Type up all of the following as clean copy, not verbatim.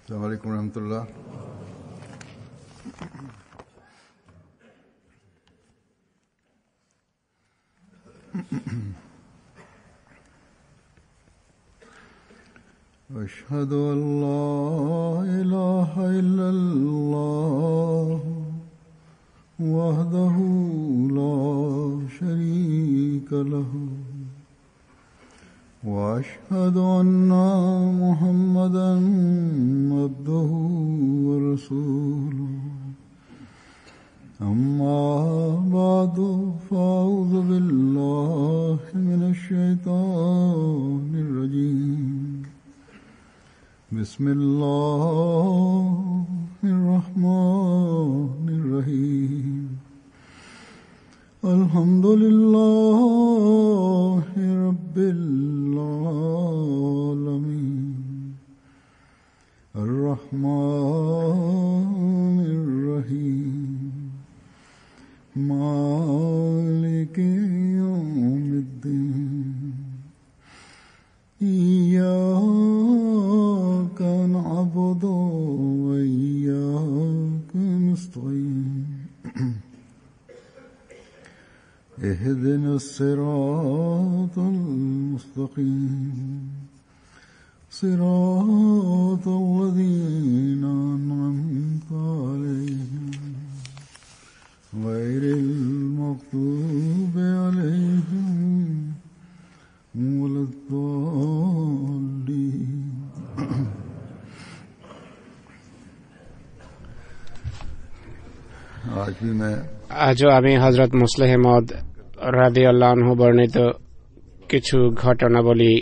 السلام عليكم ورحمة الله. أشهد أن لا إله إلا الله وحده لا شريك له وأشهد أن محمدًا عبده ورسوله أما بعد فأعوذ بالله من الشيطان الرجيم بسم الله الرحمن الرحيم الحمد لله رب العالمين الرحمن الرحيم مالك يوم الدين إياك نعبد وإياك نستعين اهدنا الصراط المستقيم صراط الذين أنعمت عليهم غير المغضوب عليهم ولا الضالين. আজও আমি হযরত মুসলিহ মাউদ রাদিয়াল্লাহু আনহু বর্ণিত কিছু ঘটনাবলী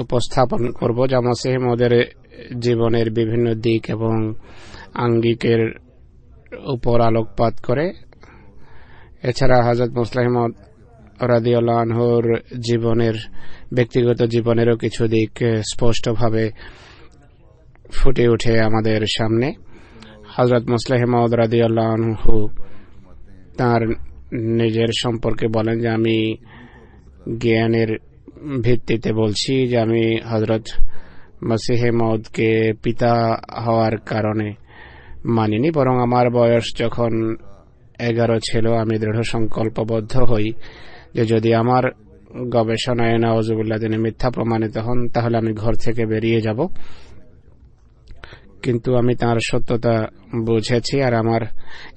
উপস্থাপন করব, যা মুসলিহ মাউদের জীবনের বিভিন্ন দিক এবং আঙ্গিকের উপর আলোকপাত করে। এছাড়া হযরত মুসলিহ মাউদ রাদিয়াল্লাহু আনহুর জীবনের ব্যক্তিগত জীবনেরও কিছু দিক স্পষ্টভাবে ফুটে ওঠে আমাদের সামনে। হযরত মুসলিহ মাউদ রাদিয়াল্লাহু আনহু তার নিজের সম্পর্কে বলেন যে, আমি জ্ঞানের ভিত্তিতে বলছি যে আমি হযরত মসিহ মাউদকে পিতা হওয়ার কারণে মানিনি, বরং আমার বয়স যখন 11 ছিল আমি দৃঢ় সংকল্পবদ্ধ হই যে যদি আমার গবেষণায় নাউজুবিল্লাহ তিনি মিথ্যা প্রমাণিত হন তাহলে আমি ঘর থেকে বেরিয়ে যাব। কিন্তু আমি তার সত্যতা বুঝেছি আর আমার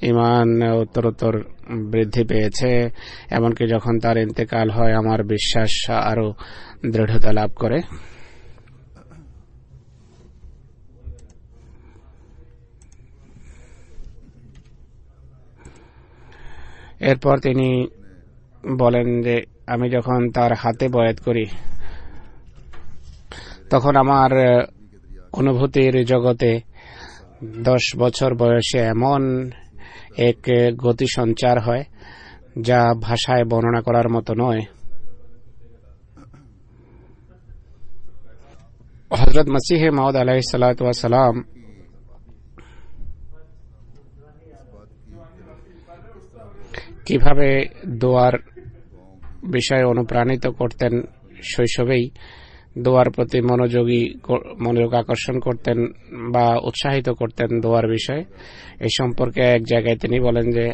ঈমান উত্তরোত্তর বৃদ্ধি পেয়েছে। এমনকি যখন তার ইন্তেকাল হয় আমার বিশ্বাস আরো দৃঢ়তা লাভ করে। এরপর তিনি বলেন যে আমি যখন তার হাতে বয়াত করি তখন আমার অনুভূতির জগতে 10 বছর বয়সে এমন এক গতি সঞ্চার হয় যা ভাষায় বর্ণনা করার মতো নয়। হযরত মসিহ মাউদ আলাইহিস সালাতু ওয়াস সালাম কিভাবে দোয়ার বিষয়ে অনুপ্রাণিত করতেন, শৈশবেই দোয়ার প্রতি মনোযোগ আকর্ষণ করতেন বা উৎসাহিত করতেন দোয়ার বিষয়ে, এই সম্পর্কে এক জায়গায় তিনি বলেন যে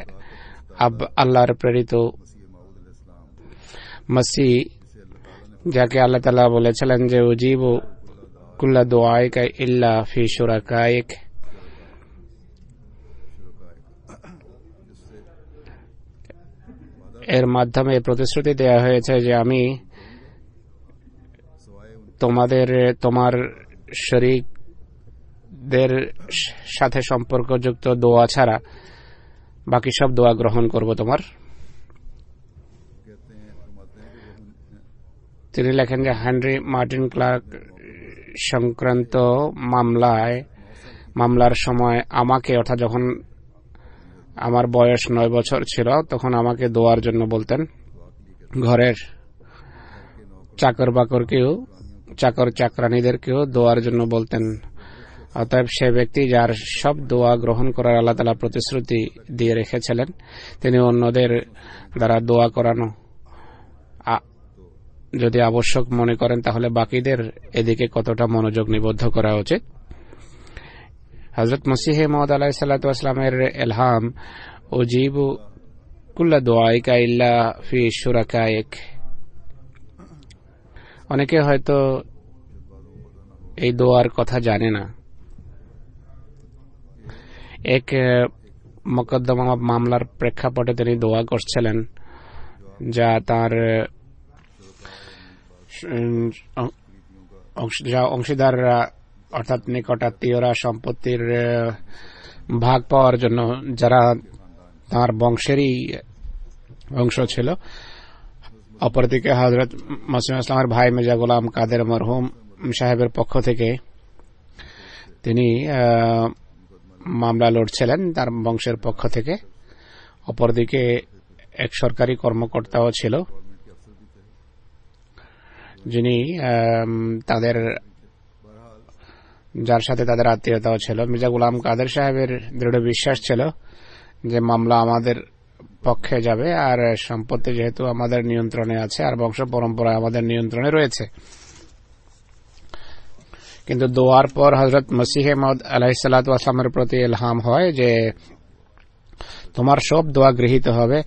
আল্লাহর প্রেরিত মসিহ, যাকে আল্লাহ তাআলা বলেছিলেন যে উজিবু কুল্লা দুআইকা ইল্লা ফি শুরাকাইক, এর মাধ্যমে প্রতিশ্রুতি দেওয়া হয়েছে যে আমি তোমার শরীকদের সাথে সম্পর্কযুক্ত দোয়া ছাড়া বাকি সব দোয়া গ্রহণ করব তোমার। তিনি লেখেন যে হেনরি মার্টিন ক্লার্ক সংক্রান্ত মামলার সময় আমাকে, অর্থাৎ যখন আমার বয়স 9 বছর ছিল, তখন আমাকে দোয়ার জন্য বলতেন। ঘরের চাকর চাকরানীদেরকেও দোয়ার জন্য বলতেন। অতএব সে ব্যক্তি যার সব দোয়া গ্রহণ করার আল্লাহ তাআলা প্রতিশ্রুতি দিয়ে রেখেছিলেন, তিনি অন্যদের দ্বারা দোয়া করানো যদি আবশ্যক মনে করেন তাহলে বাকিদের এদিকে কতটা মনোযোগ নিবদ্ধ করা উচিত। হযরত মসিহ মাউদ আলাইহিস সালাতু ওয়াস সালামের ইলহাম উজিবু কুল্লা দুআইকা ইল্লা ফি শুরাকাইক। অনেকে হয়তো এই দোয়ার কথা জানে না। এক মোকদ্দমা মামলার প্রেক্ষাপটে তিনি দোয়া করছিলেন, যা তার অংশীদাররা অর্থাৎ নিকটাত্মীয়রা সম্পত্তির ভাগ পাওয়ার জন্য, যারা তার বংশেরই অংশ ছিল। অপরদিকে হযরত মসিহ ইসলামের ভাই মির্জা গোলাম কাদের মরহুম সাহেবের পক্ষ থেকে তিনি মামলা লড়ছিলেন তার বংশের পক্ষ থেকে। অপরদিকে এক সরকারি কর্মকর্তাও ছিল, যিনি যার সাথে তাদের আত্মীয়তাও ছিল। মির্জা গোলাম কাদের সাহেবের দৃঢ় বিশ্বাস ছিল যে মামলা আমাদের পক্ষে যাবে, আর সম্পত্তি যেহেতু আমাদের নিয়ন্ত্রণে আছে আর বংশ পরম্পরা আমাদের নিয়ন্ত্রণে রয়েছে। কিন্তু দোয়ার পর হযরত মসিহ মাউদ আলাইহিস সালাতু ওয়াস সালামের প্রতি ইলহাম হয় যে তোমার সব দোয়া গৃহীত হবে,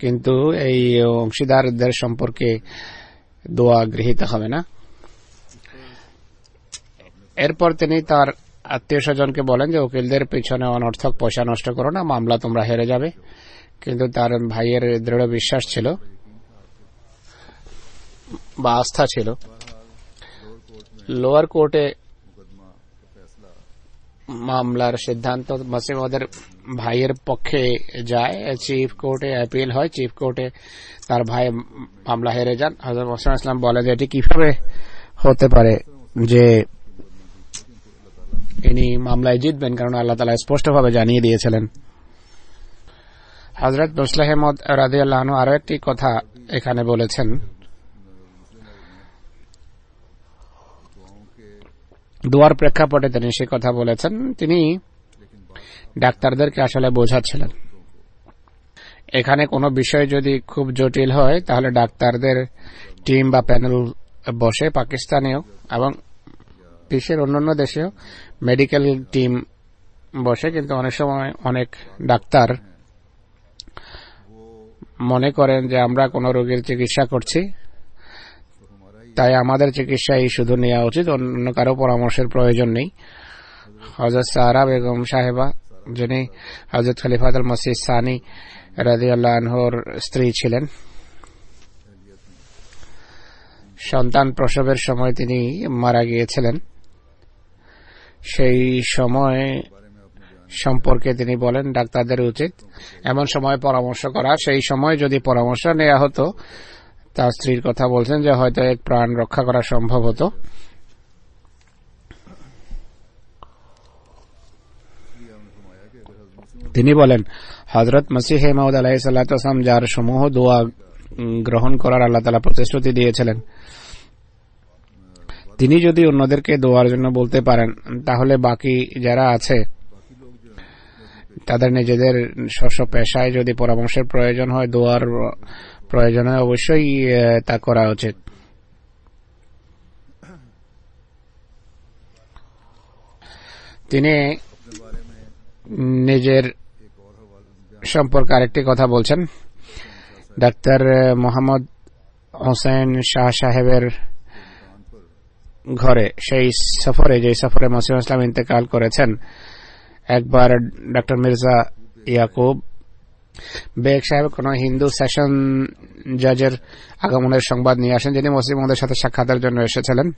কিন্তু এই অংশীদারদের সম্পর্কে দোয়া গৃহীত হবে না। এরপর তিনি তার আত্মীয় স্বজনকে বলেন যে উকিলদের পিছনে অনর্থক পয়সা নষ্ট করো না, মামলা তোমরা হেরে যাবে। কিন্তু তার ভাইয়ের দৃঢ় বিশ্বাস ছিল বা আস্থা ছিল। লোয়ার কোর্টে মামলার সিদ্ধান্ত মসিহ মাউদের ভাইয়ের পক্ষে যায়। চিফ কোর্টে অ্যাপিল হয়, চিফ কোর্টে তার ভাই মামলা হেরে যান। হযরত মসিহ ইসলাম বলে যে এটি কিভাবে হতে পারে যে ইনি মামলায় জিতবেন, কারণ আল্লাহ তাআলা স্পষ্টভাবে জানিয়ে দিয়েছিলেন। হযরত মসিহ মাউদ রাদিয়াল্লাহু আনহু আরো একটি কথা এখানে বলেছেন। দোয়ার প্রেক্ষাপটে তিনি সে কথা বলেছেন। তিনি ডাক্তারদেরকে আসলে বোঝাচ্ছিলেন, এখানে কোনো বিষয় যদি খুব জটিল হয় তাহলে ডাক্তারদের টিম বা প্যানেল বসে, পাকিস্তানেও এবং বিশ্বের অন্যান্য দেশেও মেডিকেল টিম বসে। কিন্তু অনেক সময় অনেক ডাক্তার মনে করেন যে আমরা কোনো রোগীর চিকিৎসা করছি, তাই আমাদের চিকিৎসাই শুধু নেওয়া উচিত, অন্য কারো পরামর্শের প্রয়োজন নেই। হযরত সারা বেগম সাহেবা, যিনি হযরত খলিফাতুল মসিহ সানি রাদিয়াল্লাহু আনহুর স্ত্রী ছিলেন, সন্তান প্রসবের সময় তিনি মারা গিয়েছিলেন। সেই সময় সম্পর্কে তিনি বলেন ডাক্তারদের উচিত এমন সময় পরামর্শ করা, সেই সময় যদি পরামর্শ নেওয়া হতো, তার স্ত্রীর কথা বলছেন, যে হয়তো এক প্রাণ রক্ষা করা সম্ভব হতো। তিনি বলেন হযরত মসিহ মাউদ আলাইহিস সালাতু ওয়াস সালাম যার সমূহ দোয়া গ্রহণ করার আল্লাহ তাআলা প্রতিশ্রুতি দিয়েছিলেন, তিনি যদি অন্যদেরকে দোয়ার জন্য বলতে পারেন, তাহলে বাকি যারা আছে তাদের নিজেদের স্ব পেশায় যদি পরামর্শের প্রয়োজন হয়, দোয়ার প্রয়োজন হয়, অবশ্যই তা করা উচিত। তিনি নিজের সম্পর্কে আরেকটি কথা বলছেন। ডাক্তার মোহাম্মদ হোসেন শাহ সাহেবের ঘরে সেই সফরে, যে সফরে মসিহ ইসলাম ইন্তেকাল করেছেন, একবার ডক্টর মির্জা ইয়াকুব বেগ সাহেব কোন হিন্দু সেশন জাজের আগমনের সংবাদ নিয়ে আসেন, যিনি মসিহ মাউদের সাথে সাক্ষাতের জন্য এসেছিলেন।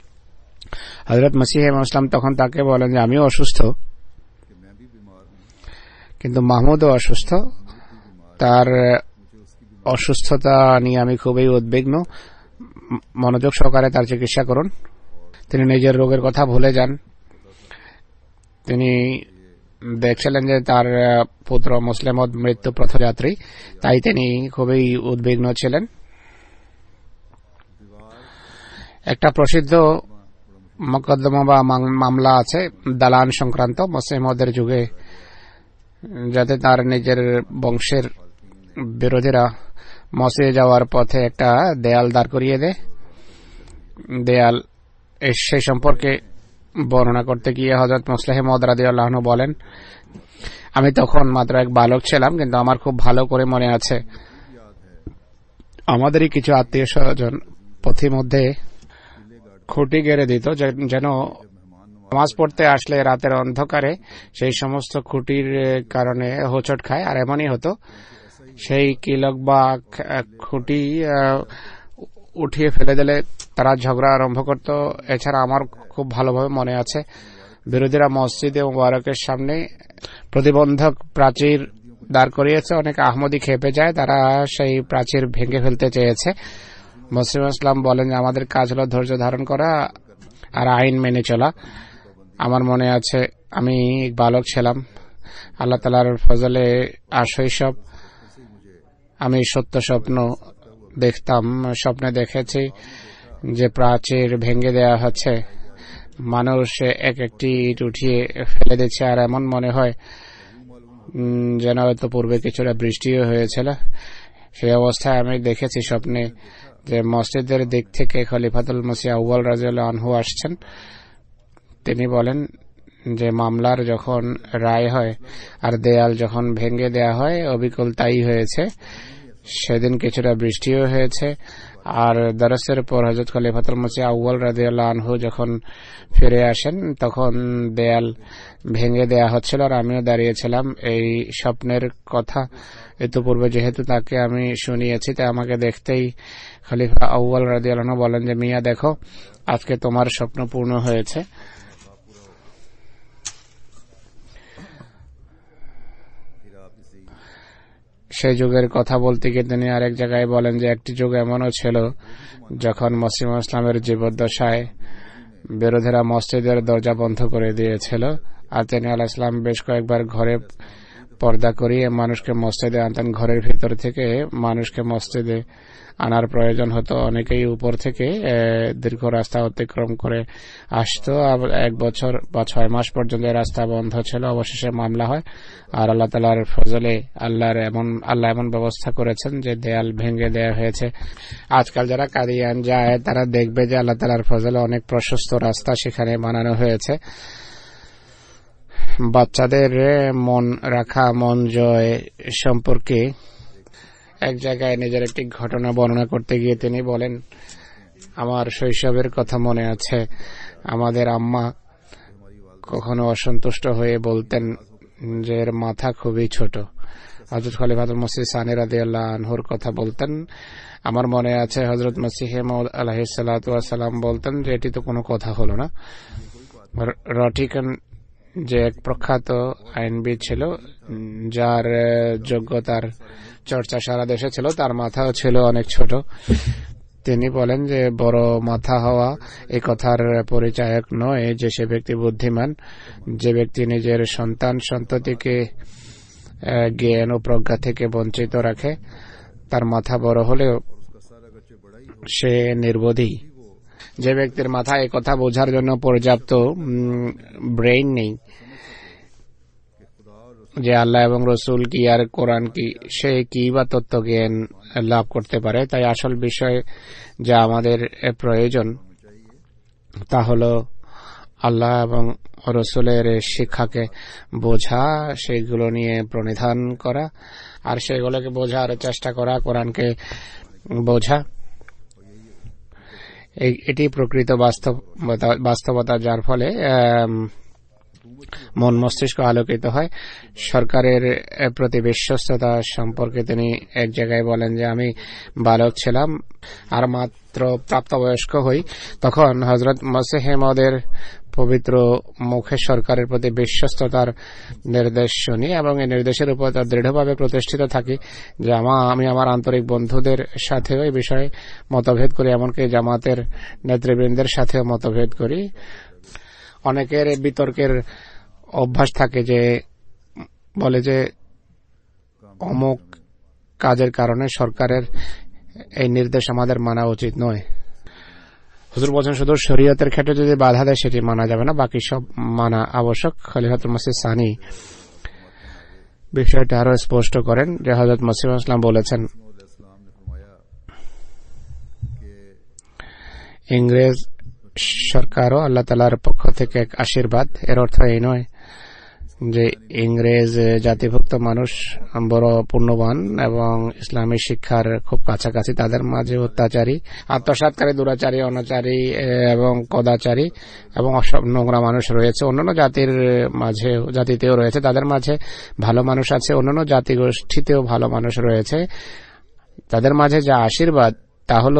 হযরত মসিহ ইসলাম তখন তাকে বলেন যে আমিও অসুস্থ, কিন্তু মাহমুদও অসুস্থ, তার অসুস্থতা নিয়ে আমি খুবই উদ্বিগ্ন, মনোযোগ সহকারে তার চিকিৎসা করুন। তিনি নিজের রোগের কথা ভুলে যান। তিনি দেখছিলেন যে তার পুত্র মুসলিম মাউদ মৃত্যু পথযাত্রী, তাই তিনি খুবই উদ্বিগ্ন ছিলেন। একটা প্রসিদ্ধ মোকদ্দমা বা মামলা আছে দালান সংক্রান্ত মসিহ মাউদের যুগে, যাতে তার নিজের বংশের বিরোধীরা মসজিদে যাওয়ার পথে একটা দেয়াল দাঁড় করিয়ে দেয়। দেয়াল সেই সম্পর্কে বর্ণনা করতে গিয়ে হযরত মুসলিহ মাউদ রাদিয়াল্লাহু আনহু বলেন, আমি তখন মাত্র এক বালক ছিলাম, কিন্তু আমার খুব ভালো করে মনে আছে আমাদেরই কিছু আত্মীয় স্বজন পথিমধ্যে খুঁটি গেড়ে দিত, যেন নামাজ পড়তে আসলে রাতের অন্ধকারে সেই সমস্ত খুঁটির কারণে হোঁচট খায়। আর এমনই হতো, সেই কিলক বা খুঁটি উঠিয়ে ফেলে দিলে তারা ঝগড়া আরম্ভ করত। এছাড়া আমার খুব ভালোভাবে মনে আছে বিরোধীরা মসজিদে মুবারকের সামনে প্রতিবন্ধক প্রাচীর দাঁড় করিয়েছে। অনেক আহমদী খেপে যায়, তারা সেই প্রাচীর ভেঙে ফেলতে চেয়েছে। মুসলিম ইসলাম বলেন যে আমাদের কাজ হলো ধৈর্য ধারণ করা আর আইন মেনে চলা। আমার মনে আছে আমি বালক ছিলাম, আল্লাহ তাআলার ফজলে আর শৈশব আমি সত্য স্বপ্ন দেখতাম। স্বপ্নে দেখেছি যে প্রাচীর ভেঙে দেওয়া হচ্ছে, মানুষ এক একটি ইট উঠিয়ে ফেলে দিচ্ছে, আর এমন মনে হয় যেন হয়তো পূর্বে কিছুটা বৃষ্টিও হয়েছিল। সেই অবস্থায় আমি দেখেছি স্বপ্নে যে মসজিদের দিক থেকে খলিফাতুল মসিহ আউয়াল রাদিয়াল্লাহু আনহু আসছেন। তিনি বলেন যে মামলার যখন রায় হয় আর দেয়াল যখন ভেঙে দেয়া হয়, অবিকল তাই হয়েছে। সেদিন কিছুটা বৃষ্টিও হয়েছে। আর দরসের পর হযরত খলিফাতুল মসিহ আউয়াল রাদিয়াল্লাহু আনহু যখন ফিরে আসেন, তখন দেয়াল ভেঙে দেয়া হচ্ছিল আর আমিও দাঁড়িয়েছিলাম। এই স্বপ্নের কথা ইতিপূর্বে যেহেতু তাকে আমি শুনিয়েছি, তাই আমাকে দেখতেই খলিফা আউয়াল রাদিয়াল্লাহু আনহু বলেন যে মিয়া দেখো, আজকে তোমার স্বপ্ন পূর্ণ হয়েছে। সেই যুগের কথা বলতে গিয়ে তিনি আরেক জায়গায় বলেন যে একটি যুগ এমনও ছিল যখন মুসলিম ইসলামের জীবদ্দশায় বিরোধীরা মসজিদের দরজা বন্ধ করে দিয়েছিল, আর তিনি আলাইহিস সালাম বেশ কয়েকবার ঘরে পর্দা করিয়ে মানুষকে মসজিদে আনতেন। ঘরের ভিতর থেকে মানুষকে মসজিদে আনার প্রয়োজন হতো, অনেকেই উপর থেকে দীর্ঘ রাস্তা অতিক্রম করে আসতো। এক বছর বা 6 মাস পর্যন্ত রাস্তা বন্ধ ছিল। অবশেষে মামলা হয়, আর আল্লাহ তাআলার ফজলে আল্লাহ এমন ব্যবস্থা করেছেন যে দেয়াল ভেঙে দেওয়া হয়েছে। আজকাল যারা কাদিয়ান যায় তারা দেখবে যে আল্লাহ তাআলার ফজলে অনেক প্রশস্ত রাস্তা সেখানে বানানো হয়েছে। বাচ্চাদের মন রাখা, মন জয় সম্পর্কে এক জায়গায় নিজের একটি ঘটনা বর্ণনা করতে গিয়ে তিনি বলেন, আমার শৈশবের কথা মনে আছে, আমাদের আম্মা কখনো অসন্তুষ্ট হয়ে বলতেন যে এর মাথা খুবই ছোট। হযরত খলিফাতুল মসিহ সানি রাদিয়াল্লাহু আনহুর কথা বলতেন। আমার মনে আছে হযরত মসিহ মাউদ আলাইহিস সালাতু ওয়াস সালাম বলতেন যে এটি তো কোনো কথা হলো না। রটিকান যে এক প্রখ্যাত আইনবিদ ছিল, যার যোগ্যতার চর্চা সারা দেশে ছিল, তার মাথাও ছিল অনেক ছোট। তিনি বলেন যে বড় মাথা হওয়া এই কথার পরিচায়ক নয় যে সে ব্যক্তি বুদ্ধিমান। যে ব্যক্তি নিজের সন্তান সন্ততিকে জ্ঞান ও প্রজ্ঞা থেকে বঞ্চিত রাখে, তার মাথা বড় হলেও সে নির্বোধী। যে ব্যক্তির মাথায় এই কথা বোঝার জন্য পর্যাপ্ত ব্রেইন নেই যে আল্লাহ এবং রসুল কি আর কোরআন কি, সে কি বা তত্ত্ব জ্ঞান লাভ করতে পারে। তাই আসল বিষয় যা আমাদের প্রয়োজন তা হলো আল্লাহ এবং রসুলের শিক্ষাকে বোঝা, সেগুলো নিয়ে প্রণিধান করা আর সেগুলোকে বোঝার চেষ্টা করা, কোরআনকে বোঝা। এটি প্রকৃত বাস্তবতা, যার ফলে মন মস্তিষ্ক আলোকিত হয়। সরকারের প্রতি বিশ্বস্ততা সম্পর্কে তিনি এক জায়গায় বলেন যে আমি বালক ছিলাম আর মাত্র প্রাপ্তবয়স্ক হই, তখন হযরত মসিহ মাউদের পবিত্র মুখে সরকারের প্রতি বিশ্বস্ততার নির্দেশ শুনি এবং এই নির্দেশের উপর দৃঢ়ভাবে প্রতিষ্ঠিত থাকি যে আমি আমার আন্তরিক বন্ধুদের সাথেও এই বিষয়ে মতভেদ করি, এমনকি জামাতের নেতৃবৃন্দের সাথেও মতভেদ করি। অনেকের বিতর্কের অভ্যাস থাকে যে বলে যে অমুক কাজের কারণে সরকারের এই নির্দেশ আমাদের মানা উচিত নয়। হুজুর বলেন শুধু শরীয়তের ক্ষেত্রে যদি বাধা দেয় সেটি মানা যাবে না, বাকি সব মানা আবশ্যক। খলিফাতুল মসিহ সানি বিষয়টা আরো স্পষ্ট করেন যে হযরত মসিহ ইসলাম বলেছেন, ইংরেজ সরকারও আল্লাহ তাআলার পক্ষ থেকে এক আশীর্বাদ। এর অর্থ এই নয় যে ইংরেজ জাতিভুক্ত মানুষ বড় পুণ্যবান এবং ইসলামী শিক্ষার খুব কাছাকাছি। তাদের মাঝে অত্যাচারী, আত্মসাৎকারী, দুরাচারী, অনাচারী এবং কদাচারী এবং নোংরা মানুষ রয়েছে। অন্যান্য জাতিতেও রয়েছে। তাদের মাঝে ভালো মানুষ আছে, অন্যান্য জাতিগোষ্ঠীতেও ভালো মানুষ রয়েছে। তাদের মাঝে যা আশীর্বাদ তা হল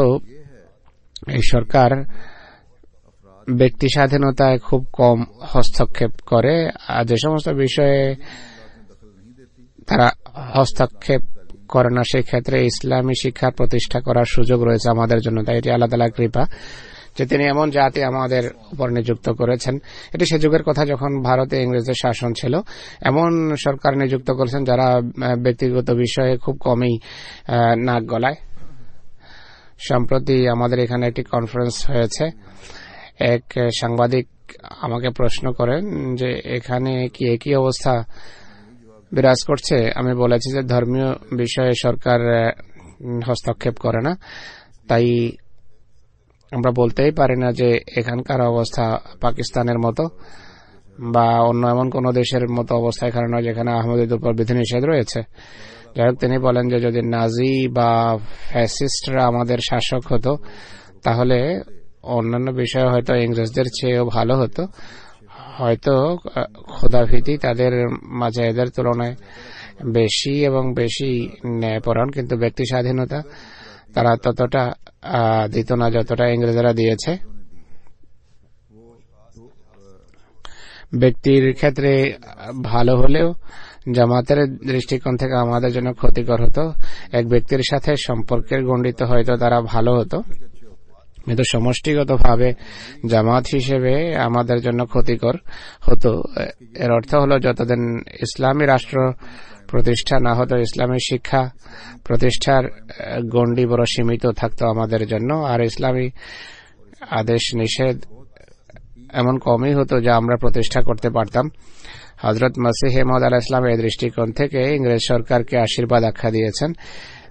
এই সরকার ব্যক্তি স্বাধীনতায় খুব কম হস্তক্ষেপ করে। আর যে সমস্ত বিষয়ে তারা হস্তক্ষেপ করে না, সেই ক্ষেত্রে ইসলামী শিক্ষা প্রতিষ্ঠা করার সুযোগ রয়েছে আমাদের জন্য। তাই এটি আল্লাহ তাআলার কৃপা যে তিনি এমন জাতি আমাদের উপর নিযুক্ত করেছেন। এটি সে যুগের কথা যখন ভারতে ইংরেজদের শাসন ছিল। এমন সরকার নিযুক্ত করেছেন যারা ব্যক্তিগত বিষয়ে খুব কমই নাক গলায়। সম্প্রতি আমাদের এখানে একটি কনফারেন্স হয়েছে। এক সাংবাদিক আমাকে প্রশ্ন করেন যে এখানে কি একই অবস্থা বিরাজ করছে। আমি বলেছি যে ধর্মীয় বিষয়ে সরকার হস্তক্ষেপ করে না, তাই আমরা বলতেই পারি না যে এখানকার অবস্থা পাকিস্তানের মতো বা অন্য এমন কোন দেশের মতো অবস্থা এখানে নয় যেখানে আহমদীদের উপর বিধিনিষেধ রয়েছে। যাই হোক, তিনি বলেন যে যদি নাজি বা ফ্যাসিস্টরা আমাদের শাসক হতো তাহলে অন্যান্য বিষয়ে হয়তো ইংরেজদের চেয়েও ভালো হতো। হয়তো খোদাভীতি তাদের মাঝে এদের তুলনায় বেশি এবং বেশি ন্যায়পরায়ণ, কিন্তু ব্যক্তি স্বাধীনতা তারা ততটা দিত না যতটা ইংরেজরা দিয়েছে। ব্যক্তির ক্ষেত্রে ভালো হলেও জামাতের দৃষ্টিকোণ থেকে আমাদের জন্য ক্ষতিকর হতো। এক ব্যক্তির সাথে সম্পর্কের গণ্ডিতে হয়তো তারা ভালো হতো, কিন্তু সমষ্টিগতভাবে জামাত হিসেবে আমাদের জন্য ক্ষতিকর হতো। এর অর্থ হলো যতদিন ইসলামী রাষ্ট্র প্রতিষ্ঠা না হতো, ইসলামী শিক্ষা প্রতিষ্ঠার গণ্ডি বড় সীমিত থাকতো আমাদের জন্য। আর ইসলামী আদেশ নিষেধ এমন কমই হতো যা আমরা প্রতিষ্ঠা করতে পারতাম। হযরত মসিহ মাউদ আলাইহিস সালাম এই দৃষ্টিকোণ থেকে ইংরেজ সরকারকে আশীর্বাদ আখ্যা দিয়েছেন।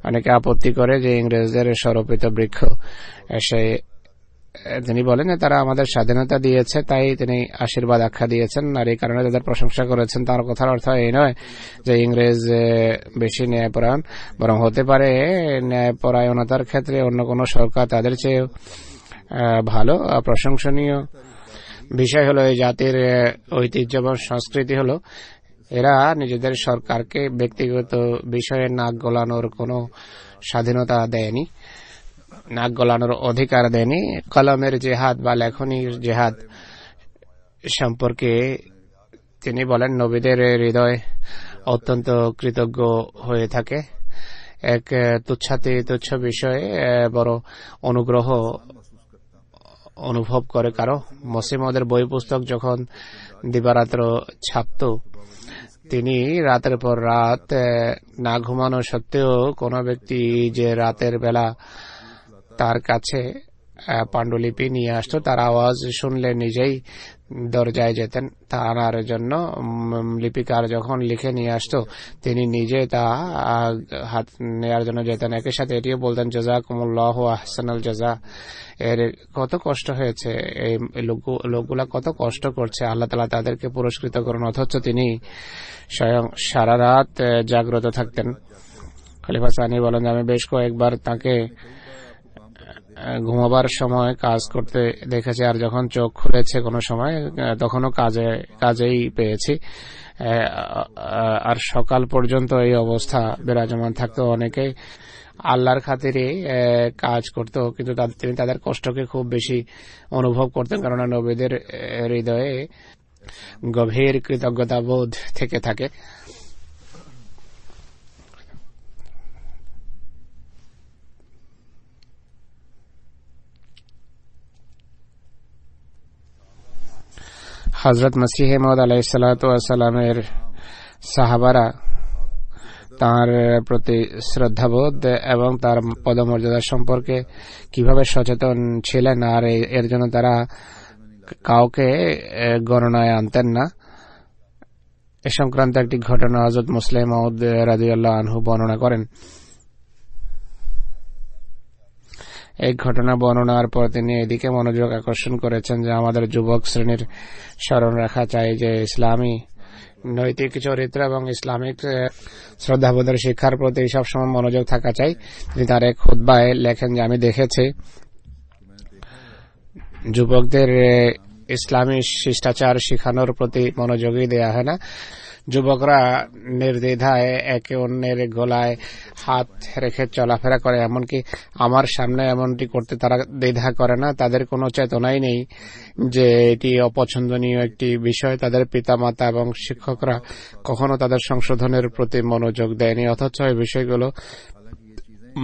অনেকে আপত্তি করে যে ইংরেজদের স্বরূপিত বৃক্ষ এসে, তিনি বলেন যে তারা আমাদের স্বাধীনতা দিয়েছে তাই তিনি আশীর্বাদ আখ্যা দিয়েছেন, আর এই কারণে তাদের প্রশংসা করেছেন। তার কথার অর্থ এই নয় যে ইংরেজ বেশি ন্যায়পরায়ণ, বরং হতে পারে ন্যায়পরায়ণতার ক্ষেত্রে অন্য কোন সরকার তাদের চেয়ে ভালো। প্রশংসনীয় বিষয় হলো এই জাতির ঐতিহ্য এবং সংস্কৃতি হলো এরা নিজেদের সরকারকে ব্যক্তিগত বিষয়ে নাক গলানোর কোনো স্বাধীনতা দেয়নি, নাক গলানোর অধিকার দেয়নি। কলমের জেহাদ বা লেখনীর জেহাদ সম্পর্কে তিনি বলেন নবীদের হৃদয় অত্যন্ত কৃতজ্ঞ হয়ে থাকে। এক তুচ্ছ বিষয়ে বড় অনুগ্রহ অনুভব করে কারো। মসিহ মাউদের বই পুস্তক যখন দিবারাত্র ছাপত, তিনি রাতের পর রাত না ঘুমানো সত্ত্বেও কোনো ব্যক্তি যে রাতের বেলা তার কাছে পাণ্ডুলিপি নিয়ে আসতো, তার আওয়াজ শুনলে নিজেই দরজায় যেতেন তা আনার জন্য। লিপিকার যখন লিখে নিয়ে আসতো তিনি নিজে তা হাত নেওয়ার জন্য যেতেন। একই সাথে এটিও বলতেন জাযাকুমুল্লাহু আহসানাল জাযা। এর কত কষ্ট হয়েছে, এই লোকগুলা কত কষ্ট করছে, আল্লাহ তাআলা তাদেরকে পুরস্কৃত করুন। অথচ তিনি স্বয়ং সারা রাত জাগ্রত থাকতেন। খলিফা সানি বলেন আমি বেশ কয়েকবার তাকে ঘুমাবার সময় কাজ করতে দেখেছি, আর যখন চোখ খুলেছে কোনো সময় তখনও কাজেই পেয়েছি। আর সকাল পর্যন্ত এই অবস্থা বিরাজমান থাকতো। অনেকেই আল্লাহর খাতিরে কাজ করত, কিন্তু তিনি তাদের কষ্টকে খুব বেশি অনুভব করতেন, কারণ নবীদের হৃদয়ে গভীর কৃতজ্ঞতা বোধ থেকে থাকে। হযরত মসিহ মাউদ আলাইহিস সালাতু ওয়াস সালামের সাহাবারা তার প্রতি শ্রদ্ধাবোধ এবং তার পদমর্যাদা সম্পর্কে কিভাবে সচেতন ছিলেন, আর এর জন্য তারা কাউকে গণনায় আনতেন না, এ সংক্রান্ত একটি ঘটনা হযরত মুসলিহ মাউদ রাদিয়াল্লাহু আনহু বর্ণনা করেন। এই ঘটনা বর্ণনার পর তিনি এদিকে মনোযোগ আকর্ষণ করেছেন যে আমাদের যুবক শ্রেণীর স্মরণ রাখা চাই যে ইসলামী নৈতিক চরিত্র এবং ইসলামিক শ্রদ্ধাবোধের শিক্ষার প্রতি সবসময় মনোযোগ থাকা চাই। তিনি তার এক খুতবায় লেখেন যে আমি দেখেছি যুবকদের ইসলামী শিষ্টাচার শিখানোর প্রতি মনোযোগী দেয়া হয় না। যুবকরা নির্দ্বিধায় একে অন্যের গলায় হাত রেখে চলাফেরা করে, এমনকি আমার সামনে এমনটি করতে তারা দ্বিধা করে না। তাদের কোনো চেতনাই নেই যে এটি অপছন্দনীয় একটি বিষয়। তাদের পিতামাতা এবং শিক্ষকরা কখনো তাদের সংশোধনের প্রতি মনোযোগ দেয়নি, অথচ এই বিষয়গুলো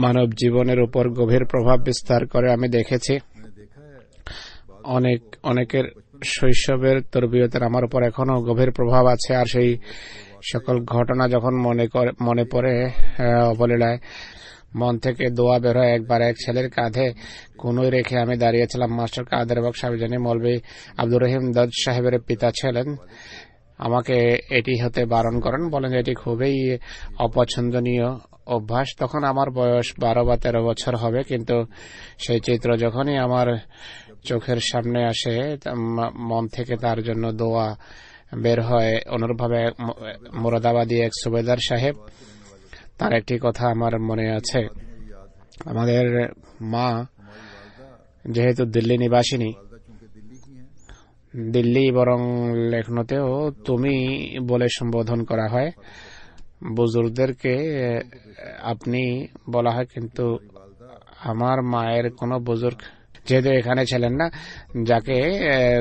মানব জীবনের উপর গভীর প্রভাব বিস্তার করে। আমি দেখেছি অনেকের শৈশবের তরবিয়তের আমার উপর এখনো গভীর প্রভাব আছে। আর সেই সকল ঘটনা যখন মনে পড়ে অবলীলায় মন থেকে দোয়া বের হয়। একবার এক ছেলের কাঁধে কোনোই রেখে আমি দাঁড়িয়েছিলাম। মাস্টার কাদের বক্স সাহেব মৌলভী আব্দুর রহিম দত্ত সাহেবের পিতা ছিলেন। আমাকে এটি হতে বারণ করেন, বলেন এটি খুবই অপছন্দনীয় অভ্যাস। তখন আমার বয়স 12 বা 13 বছর হবে, কিন্তু সেই চিত্র যখনই আমার চোখের সামনে আসে মন থেকে তার জন্য দোয়া বের হয়। অনুরূপভাবে মুরাদাবাদী এক সুবেদার সাহেব, তার একটি কথা আমার মনে আছে। আমাদের মা যেহেতু দিল্লি নিবাসিনী, দিল্লি বরং লখনৌতেও তুমি বলে সম্বোধন করা হয়। বুজুর্গদেরকে আপনি বলা হয়, কিন্তু আমার মায়ের কোনো বুজুর্গ যেহেতু এখানে ছিলেন না, যাকে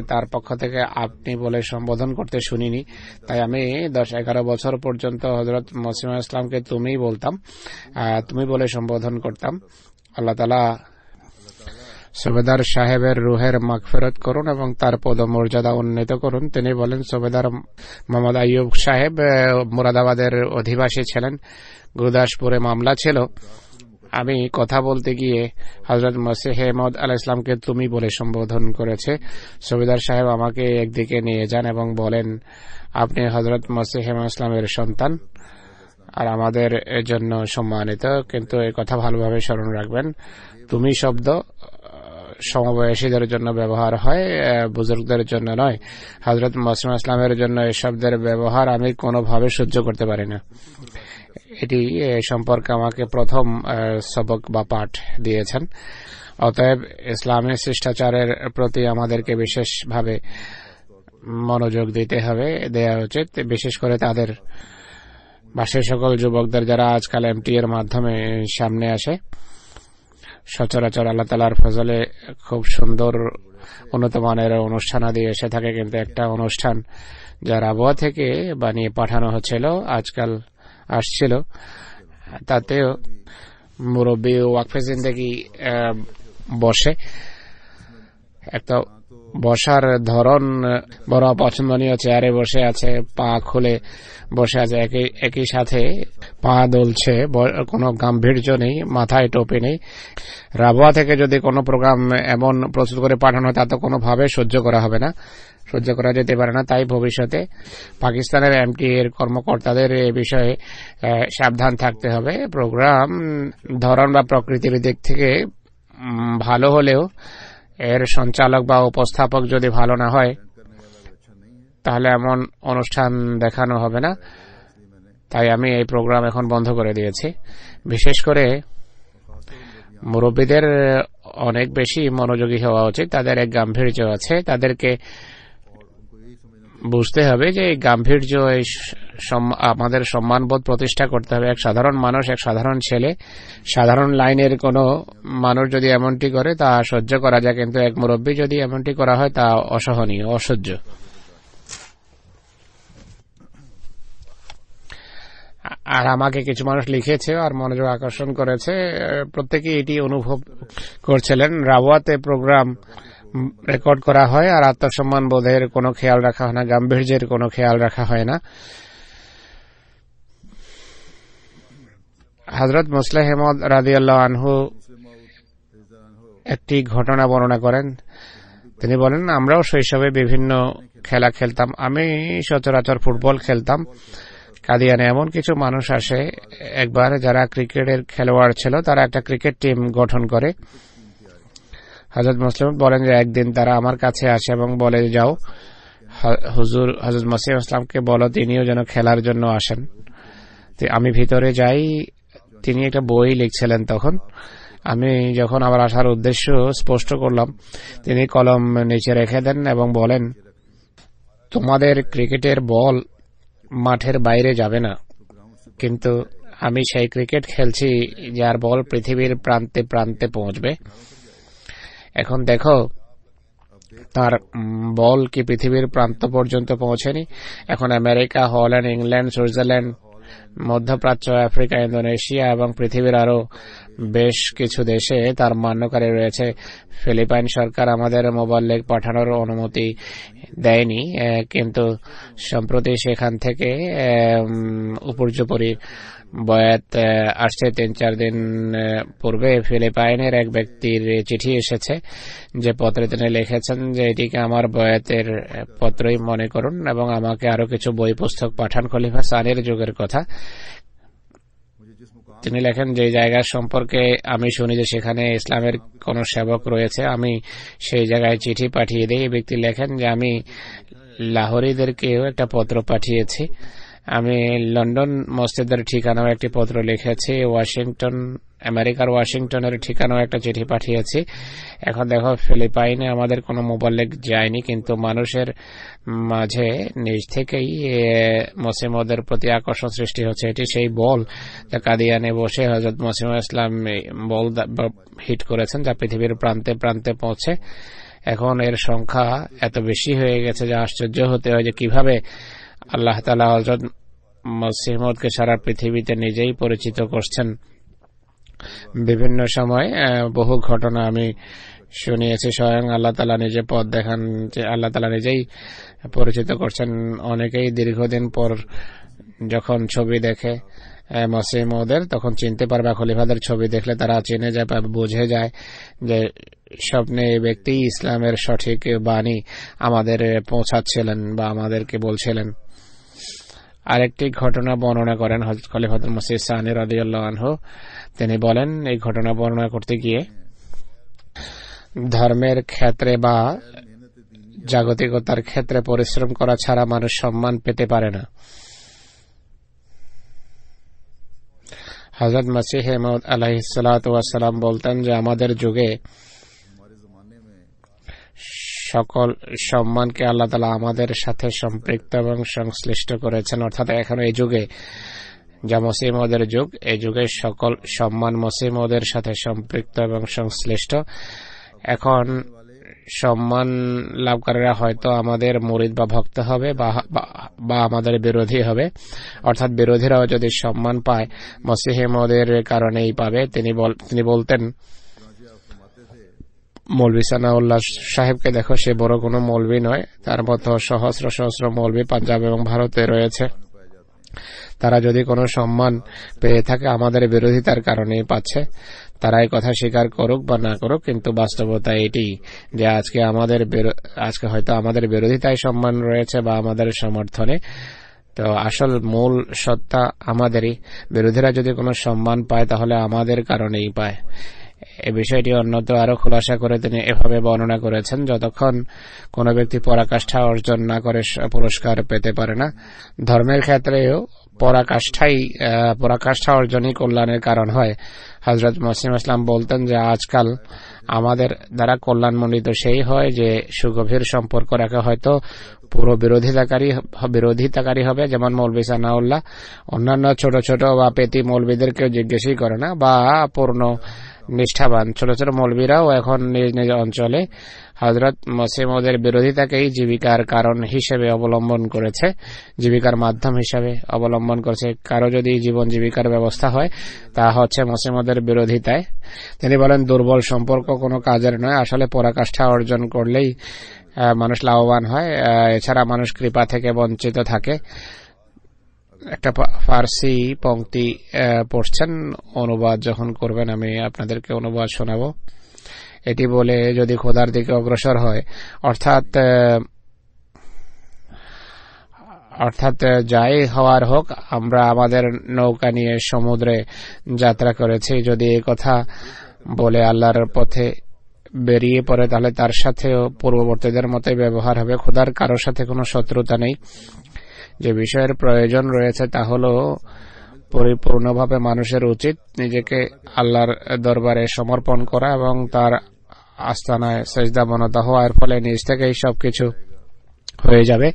তার পক্ষ থেকে আপনি বলে সম্বোধন করতে শুনিনি, তাই আমি 10-11 বছর পর্যন্ত হযরত মসিহ ইসলামকে তুমি বলতাম, তুমি বলে সম্বোধন করতাম। আল্লাহ তাআলা সুবেদার সাহেবের রুহের মাগফিরাত করুন এবং তার পদমর্যাদা উন্নীত করুন। তিনি বলেন, সুবেদার মোহাম্মদ আইয়ুব সাহেব মুরাদাবাদের অধিবাসী ছিলেন। গুরুদাসপুরে মামলা ছিল। আমি কথা বলতে গিয়ে হযরত মসিহ মউদ আলাইহিস সালামকে তুমি বলে সম্বোধন করেছে। সুবেদার সাহেব আমাকে একদিকে নিয়ে যান এবং বলেন, আপনি হযরত মসিহ মউদ ইসলামের সন্তান আর আমাদের জন্য সম্মানিত, কিন্তু এই কথা ভালোভাবে স্মরণ রাখবেন, তুমি শব্দ সমবয়সীদের জন্য ব্যবহার হয়, বুজুর্গদের জন্য নয়। হযরত মসিহ ইসলামের জন্য এই শব্দের ব্যবহার আমি কোনোভাবে সহ্য করতে পারি না। এটি সম্পর্কে আমাকে প্রথম সবক বা পাঠ দিয়েছেন। অতএব ইসলামী শিষ্টাচারের প্রতি আমাদেরকে বিশেষভাবে মনোযোগ দিতে হবে, দেয়া উচিত, বিশেষ করে তাদের বা সেই সকল যুবকদের যারা আজকাল এমটি এর মাধ্যমে সামনে আসে। সচরাচর আল্লাহ তাআলার ফজলে খুব সুন্দর উন্নত মানের অনুষ্ঠানাদি এসে থাকে, কিন্তু একটা অনুষ্ঠান যা রাবুয়া থেকে বানিয়ে পাঠানো হচ্ছিল আজকাল আসছিল, তাতেও মুরব্বী ওয়াকফে জিন্দেগি বসে। একটা বসার ধরন বড় অপছন্দনীয়, চেয়ারে বসে আছে, পা খুলে বসে আছে, একই সাথে পা দুলছে, কোনো গাম্ভীর্য নেই, মাথায় টোপি নেই। রাবুয়া থেকে যদি কোনো প্রোগ্রাম এমন প্রস্তুত করে পাঠানো হয় তা তো কোনোভাবে সহ্য করা হবে না, সহ্য করা যেতে পারে না। তাই ভবিষ্যতে পাকিস্তানের এমটি এর কর্মকর্তাদের এ বিষয়ে সাবধান থাকতে হবে। প্রোগ্রাম ধরন বা প্রকৃতির দিক থেকে ভালো হলেও এর সঞ্চালক বা উপস্থাপক যদি ভালো না হয় তাহলে এমন অনুষ্ঠান দেখানো হবে না। তাই আমি এই প্রোগ্রাম এখন বন্ধ করে দিয়েছি। বিশেষ করে মুরব্বীদের অনেক বেশি মনোযোগী হওয়া উচিত। তাদের এক গাম্ভীর্য আছে, তাদেরকে বুঝতে হবে যে এই গাম্ভীর্য আমাদের সম্মানবোধ প্রতিষ্ঠা করতে হবে। এক সাধারণ মানুষ, এক সাধারণ ছেলে, সাধারণ লাইনের কোনো মানুষ যদি এমনটি করে তা সহ্য করা যায়, কিন্তু এক মুরব্বী যদি এমনটি করা হয় তা অসহনীয়, অসহ্য। আর আমাকে কিছু মানুষ লিখেছে আর মনোযোগ আকর্ষণ করেছে, প্রত্যেকে এটি অনুভব করছিলেন। রাবুয়াতে প্রোগ্রাম রেকর্ড করা হয় আর আত্মসম্মান বোধের কোনো খেয়াল রাখা হয় না, গাম্ভীর্যের কোনো খেয়াল রাখা হয় না। হযরত মুসলিহ মউদ রাদিয়াল্লাহু আনহু একটি ঘটনা বর্ণনা করেন। তিনি বলেন, আমরাও শৈশবে বিভিন্ন খেলা খেলতাম। আমি সচরাচর ফুটবল খেলতাম। কাদিয়ানে এমন কিছু মানুষ আসে একবার যারা ক্রিকেটের খেলোয়াড় ছিল, তারা একটা ক্রিকেট টিম গঠন করে। হযরত মুসলিম বলেন যে একদিন তারা আমার কাছে আসে এবং বলে, যাও হুজুর হযরত মসিহ ইসলামকে বলো তিনিও যেন খেলার জন্য আসেন। আমি ভিতরে যাই, তিনি একটা বই লিখছিলেন। তখন আমি যখন আবার আসার উদ্দেশ্য স্পষ্ট করলাম, তিনি কলম নিচে রেখে দেন এবং বলেন, তোমাদের ক্রিকেটের বল মাঠের বাইরে যাবে না, কিন্তু আমি সেই ক্রিকেট খেলছি যার বল পৃথিবীর প্রান্তে প্রান্তে পৌঁছবে। এখন দেখো তার বল কি পৃথিবীর প্রান্ত পর্যন্ত পৌঁছেনি। এখন আমেরিকা, হল্যান্ড, ইংল্যান্ড, সুইজারল্যান্ড, মধ্যপ্রাচ্য, আফ্রিকা, ইন্দোনেশিয়া এবং পৃথিবীর আরো বেশ কিছু দেশে তার মান্যকারী রয়েছে। ফিলিপাইন সরকার আমাদের মোবাল্লিগ পাঠানোর অনুমতি দেয়নি, কিন্তু সম্প্রতি সেখান থেকে উপর্যুপরি বয়াত আসছে। 3-4 দিন পূর্বে ফিলিপাইনের এক ব্যক্তির চিঠি এসেছে, যে পত্রে তিনি লিখেছেন যে এটিকে আমার বয়াতের পত্রই মনে করুন এবং আমাকে আরো কিছু বই পুস্তক পাঠান খলিফা সানির যুগের কথা। তিনি লেখেন, যে জায়গা সম্পর্কে আমি শুনি যে সেখানে ইসলামের কোন সেবক রয়েছে, আমি সেই জায়গায় চিঠি পাঠিয়ে দিই। এই ব্যক্তি লেখেন যে আমি লাহোরিদেরকেও একটা পত্র পাঠিয়েছি, আমি লন্ডন মসজিদের ঠিকানাও একটি পত্র লিখেছি, ওয়াশিংটন, আমেরিকার ওয়াশিংটনের ঠিকানাও একটা চিঠি পাঠিয়েছি। এখন দেখো ফিলিপাইনে আমাদের কোনো মোবাল্লিগ যায়নি, কিন্তু মানুষের মাঝে নিজ থেকেই মুসলিমদের প্রতি আকর্ষণ সৃষ্টি হচ্ছে। এটি সেই বল যা কাদিয়ানে বসে হযরত মসিহ ইসলাম বল হিট করেছেন, যা পৃথিবীর প্রান্তে প্রান্তে পৌঁছে। এখন এর সংখ্যা এত বেশি হয়ে গেছে যে আশ্চর্য হতে হয় যে কিভাবে আল্লাহ তাআলা হযরত মসিহ মউদকে সারা পৃথিবীতে নিজেই পরিচিত করছেন। বিভিন্ন সময় বহু ঘটনা আমি শুনিয়েছি, স্বয়ং আল্লাহ তাআলা নিজে পথ দেখান, যে আল্লাহ তাআলা নিজেই পরিচিত করছেন। অনেকেই দীর্ঘদিন পর যখন ছবি দেখে মসিহ মউদের, তখন চিনতে পারবে। খলিফাদের ছবি দেখলে তারা চিনে যায়, বুঝে যায় যে স্বপ্নে এই ব্যক্তি ইসলামের সঠিক বাণী আমাদের পৌঁছাচ্ছিলেন বা আমাদেরকে বলছিলেন। আরেকটি ঘটনা বর্ণনা করেন হযরত খলিফাতুল মসিহ সানি রাদিয়াল্লাহু আনহু। তিনি বলেন, এই ঘটনা বর্ণনা করতে গিয়ে, ধর্মের ক্ষেত্রে বা জাগতিকতার ক্ষেত্রে পরিশ্রম করা ছাড়া মানুষ সম্মান পেতে পারে না। হযরত মসিহ মউদ আলাইহিস সালাতু ওয়াস সালাম বলতেন যে আমাদের যুগে সকল সম্মানকে আল্লাহ তাআলা আমাদের সাথে সম্পৃক্ত এবং সংশ্লিষ্ট করেছেন। অর্থাৎ এখন এই যুগে যা মসিহ মউদের যুগ, এই যুগে সকল সম্মান মসিহ মউদের সাথে সম্পৃক্ত এবং সংশ্লিষ্ট। এখন সম্মান লাভকারীরা হয়তো আমাদের মুরিদ বা ভক্ত হবে বা আমাদের বিরোধী হবে। অর্থাৎ বিরোধীরাও যদি সম্মান পায় মসিহ মউদের কারণেই পাবে। তিনি বলতেন, মৌলভী সানাউল্লাহ সাহেবকে দেখো, সে বড় কোনো মৌলভী নয়, তার মতো সহস্র সহস্র মৌলভী পাঞ্জাব এবং ভারতে রয়েছে। তারা যদি কোনো সম্মান পেয়ে থাকে আমাদের বিরোধিতার কারণেই পাচ্ছে। তারা এই কথা স্বীকার করুক বা না করুক, কিন্তু বাস্তবতা এটি যে আজকে হয়তো আমাদের বিরোধিতায় সম্মান রয়েছে বা আমাদের সমর্থনে। তো আসল মূল সত্তা আমাদেরই। বিরোধীরা যদি কোনো সম্মান পায় তাহলে আমাদের কারণেই পায়। এই বিষয়টি অন্যত্র আরো খোলাসা করে তিনি এভাবে বর্ণনা করেছেন, যতক্ষণ কোন ব্যক্তি পরাকাষ্ঠা অর্জন না করে পুরস্কার পেতে পারে না। ধর্মের ক্ষেত্রেও পরাকাষ্ঠা অর্জনই কল্যাণের কারণ হয়। হযরত মসিহ ইসলাম বলতেন যে আজকাল আমাদের দ্বারা কল্যাণমণ্ডিত সেই হয় যে সুগভীর সম্পর্ক রাখা, হয়তো পুরো বিরোধিতাকারী হবে, যেমন মৌলভী সানাউল্লাহ অন্যান্য ছোট ছোট বা পেতি মৌলভীদেরকেও জিজ্ঞেসই করে না, বা পূর্ণ নিষ্ঠাবান ছোট ছোট মৌলভীরাও এখন নিজ নিজ অঞ্চলে হযরত মসিহ মউদের বিরোধিতাকেই জীবিকার কারণ হিসেবে অবলম্বন করেছে, জীবিকার মাধ্যম হিসেবে অবলম্বন করেছে। কারো যদি জীবন জীবিকার ব্যবস্থা হয় তা হচ্ছে মসিহ মউদের বিরোধিতায়। তিনি বলেন, দুর্বল সম্পর্ক কোনো কাজের নয়, আসলে পরাকাষ্ঠা অর্জন করলেই মানুষ লাভবান হয়, এছাড়া মানুষ কৃপা থেকে বঞ্চিত থাকে। একটা ফার্সি পংক্তি পড়ছেন, অনুবাদ যখন করবেন আমি আপনাদেরকে অনুবাদ শোনাবো। এটি বলে, যদি খোদার দিকে অগ্রসর হয়, অর্থাৎ যাই হওয়ার হোক, আমরা আমাদের নৌকা নিয়ে সমুদ্রে যাত্রা করেছি, যদি এই কথা বলে আল্লাহর পথে বেরিয়ে পড়ে তাহলে তার সাথেও পূর্ববর্তীদের মতোই ব্যবহার হবে। খোদার কারোর সাথে কোনো শত্রুতা নেই। যে বিষয়ের প্রয়োজন রয়েছে তা হলো পরিপূর্ণভাবে মানুষের উচিত নিজেকে আল্লাহর দরবারে সমর্পণ করা এবং তার আস্তানায় সেজদাবনত হওয়া। এর ফলে নিজ থেকেই সবকিছু হয়ে যাবে।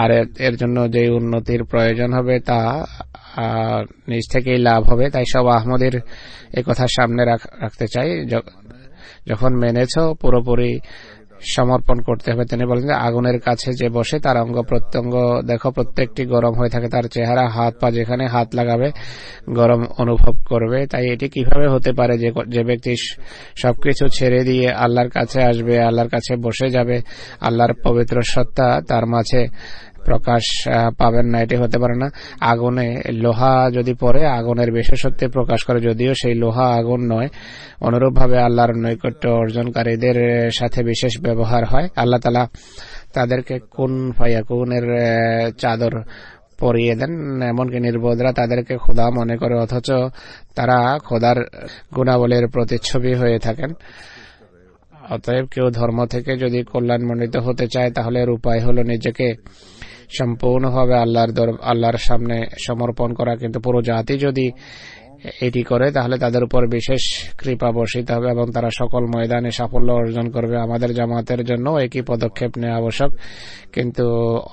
আর এর জন্য যে উন্নতির প্রয়োজন হবে তা নিজ থেকেই লাভ হবে। তাই সব আহমদের এই কথা সামনে রাখতে চাই, যখন মেনেছ পুরোপুরি সমর্পণ করতে হবে। তিনি বলেন যে আগুনের কাছে যে বসে তার অঙ্গ প্রত্যঙ্গ দেখো প্রত্যেকটি গরম হয়ে থাকে, তার চেহারা হাত পা যেখানে হাত লাগাবে গরম অনুভব করবে। তাই এটি কিভাবে হতে পারে যে ব্যক্তি সবকিছু ছেড়ে দিয়ে আল্লাহর কাছে আসবে, আল্লাহর কাছে বসে যাবে, আল্লাহর পবিত্র সত্তা তার মাঝে প্রকাশ পাবেন না? এটি হতে পারে না। আগুনে লোহা যদি পড়ে আগুনের বিশেষত্বে প্রকাশ করে, যদিও সেই লোহা আগুন নয়। অনুরূপভাবে আল্লাহর নৈকট্য অর্জনকারীদের সাথে বিশেষ ব্যবহার হয়। আল্লাহ তাআলা তাদেরকে কুন ফায়াকুনের চাদর পরিয়ে দেন, এমনকি নির্বোধরা তাদেরকে খোদা মনে করে, অথচ তারা খোদার গুণাবলীর প্রতিচ্ছবি হয়ে থাকেন। অতএব কেউ ধর্ম থেকে যদি কল্যাণমণ্ডিত হতে চায় তাহলে এর উপায় হলো নিজেকে সম্পূর্ণভাবে আল্লাহর সামনে সমর্পণ করা। কিন্তু পুরো জাতি যদি এটি করে তাহলে তাদের উপর বিশেষ কৃপা বর্ষিত হবে এবং তারা সকল ময়দানে সাফল্য অর্জন করবে। আমাদের জামাতের জন্য একই পদক্ষেপ নেওয়া আবশ্যক, কিন্তু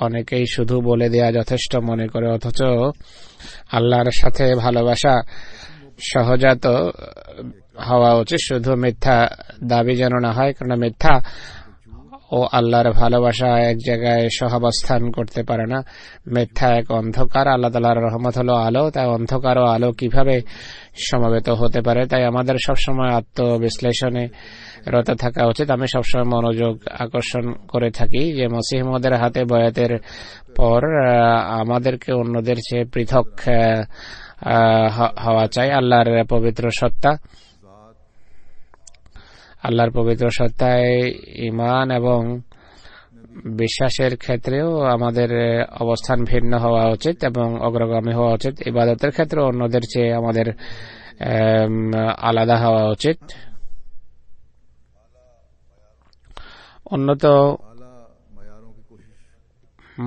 অনেকেই শুধু বলে দেয়া যথেষ্ট মনে করে, অথচ আল্লাহর সাথে ভালোবাসা সহজাত হওয়া উচিত। শুধু মিথ্যা দাবি যেন না হয়, কারণ মিথ্যা ও আল্লাহর ভালোবাসা এক জায়গায় সহাবস্থান করতে পারে না। মিথ্যা এক অন্ধকার, আল্লাহ তাআলার রহমত হলো আলো, তাই অন্ধকার ও আলো কিভাবে সমবেত হতে পারে? তাই আমাদের সবসময় আত্মবিশ্লেষণে রত থাকা উচিত। আমি সবসময় মনোযোগ আকর্ষণ করে থাকি যে মসিহ মওউদের হাতে বয়াতের পর আমাদেরকে অন্যদের চেয়ে পৃথক হওয়া চাই। আল্লাহর পবিত্র সত্তায় ঈমান এবং বিশ্বাসের ক্ষেত্রেও আমাদের অবস্থান ভিন্ন হওয়া উচিত এবং অগ্রগামী হওয়া উচিত। ইবাদতের ক্ষেত্রে অন্যদের চেয়ে আমাদের আলাদা হওয়া উচিত। উন্নত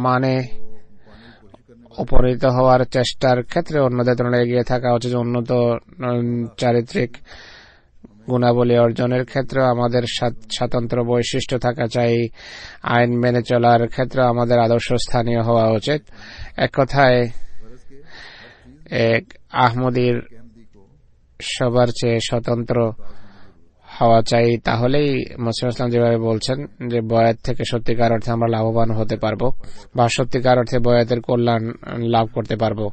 মানে উপনীত হওয়ার চেষ্টার ক্ষেত্রে অন্যদের তুলনায় এগিয়ে থাকা উচিত। উন্নত চারিত্রিক গুণাবলী অর্জনের ক্ষেত্রে আমাদের স্বতন্ত্র বৈশিষ্ট্য থাকা চাই। আইন মেনে চলার ক্ষেত্রে আমাদের আদর্শ স্থানীয় হওয়া উচিত। এক কথায় এক আহমদীর সবার চেয়ে স্বতন্ত্র হওয়া চাই। তাহলেই মুসলিম ইসলাম যেভাবে বলছেন যে বয়াত থেকে সত্যিকার অর্থে আমরা লাভবান হতে পারবো বা সত্যিকার অর্থে বয়াতের কল্যাণ লাভ করতে পারবো।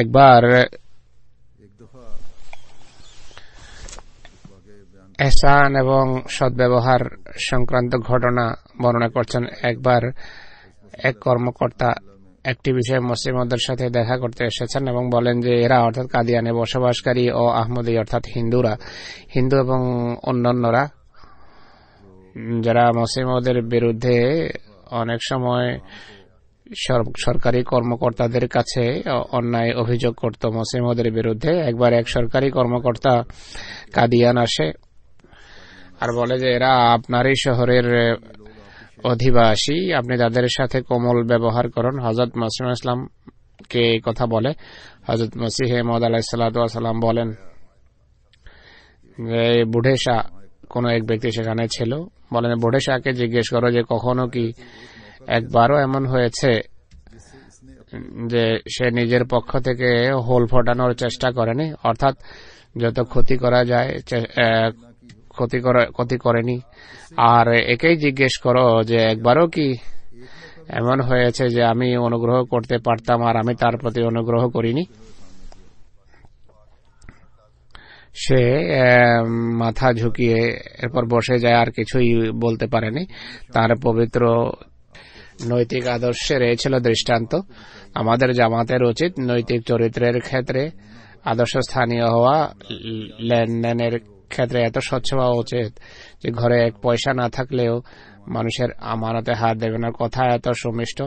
একবার এহসান এবং সদ্ব্যবহার সংক্রান্ত ঘটনা বর্ণনা করছেন। একবার এক কর্মকর্তা একটি বিষয়ে মুসলিমদের সাথে দেখা করতে এসেছেন এবং বলেন যে এরা অর্থাৎ কাদিয়ানে বসবাসকারী ও আহমদী অর্থাৎ হিন্দু এবং অন্যান্যরা যারা মুসলিমদের বিরুদ্ধে অনেক সময় সরকারি কর্মকর্তাদের কাছে অন্যায় অভিযোগ করত মুসলিমদের বিরুদ্ধে। একবার এক সরকারি কর্মকর্তা কাদিয়ান আসে আর বলে যে এরা আপনারই শহরের অধিবাসী, আপনি তাদের সাথে কোমল ব্যবহার করুন। হযরত মুসলিম ইসলামকে এই কথা বলে হযরত মসিহ মাউউদ আলাইহিস সালাতু ওয়াস সালাম বলেন যে বুঢ়ে শাহ, কোন এক ব্যক্তি সেখানে ছিল, বলেন বুঢ়ে শাহকে জিজ্ঞেস করো যে কখনো কি একবারও এমন হয়েছে যে সে নিজের পক্ষ থেকে হোল ফোটানোর চেষ্টা করেনি, অর্থাৎ যত ক্ষতি করা যায় ক্ষতি করেনি। আর একেই জিজ্ঞেস করো যে একবারও কি এমন হয়েছে যে আমি অনুগ্রহ করতে পারতাম আর আমি তার প্রতি অনুগ্রহ করিনি? সে মাথা ঝুঁকিয়ে এরপর বসে যায়, আর কিছুই বলতে পারেনি। তার পবিত্র নৈতিক আদর্শের এই ছিল দৃষ্টান্ত। আমাদের জামাতের উচিত নৈতিক চরিত্রের ক্ষেত্রে আদর্শ স্থানীয় হওয়া, লেনদেনের ক্ষেত্রে এত স্বচ্ছ হওয়া উচিত যে ঘরে এক পয়সা না থাকলেও মানুষের আমানতে হাত দেবে না। কথা এত সুমিষ্ট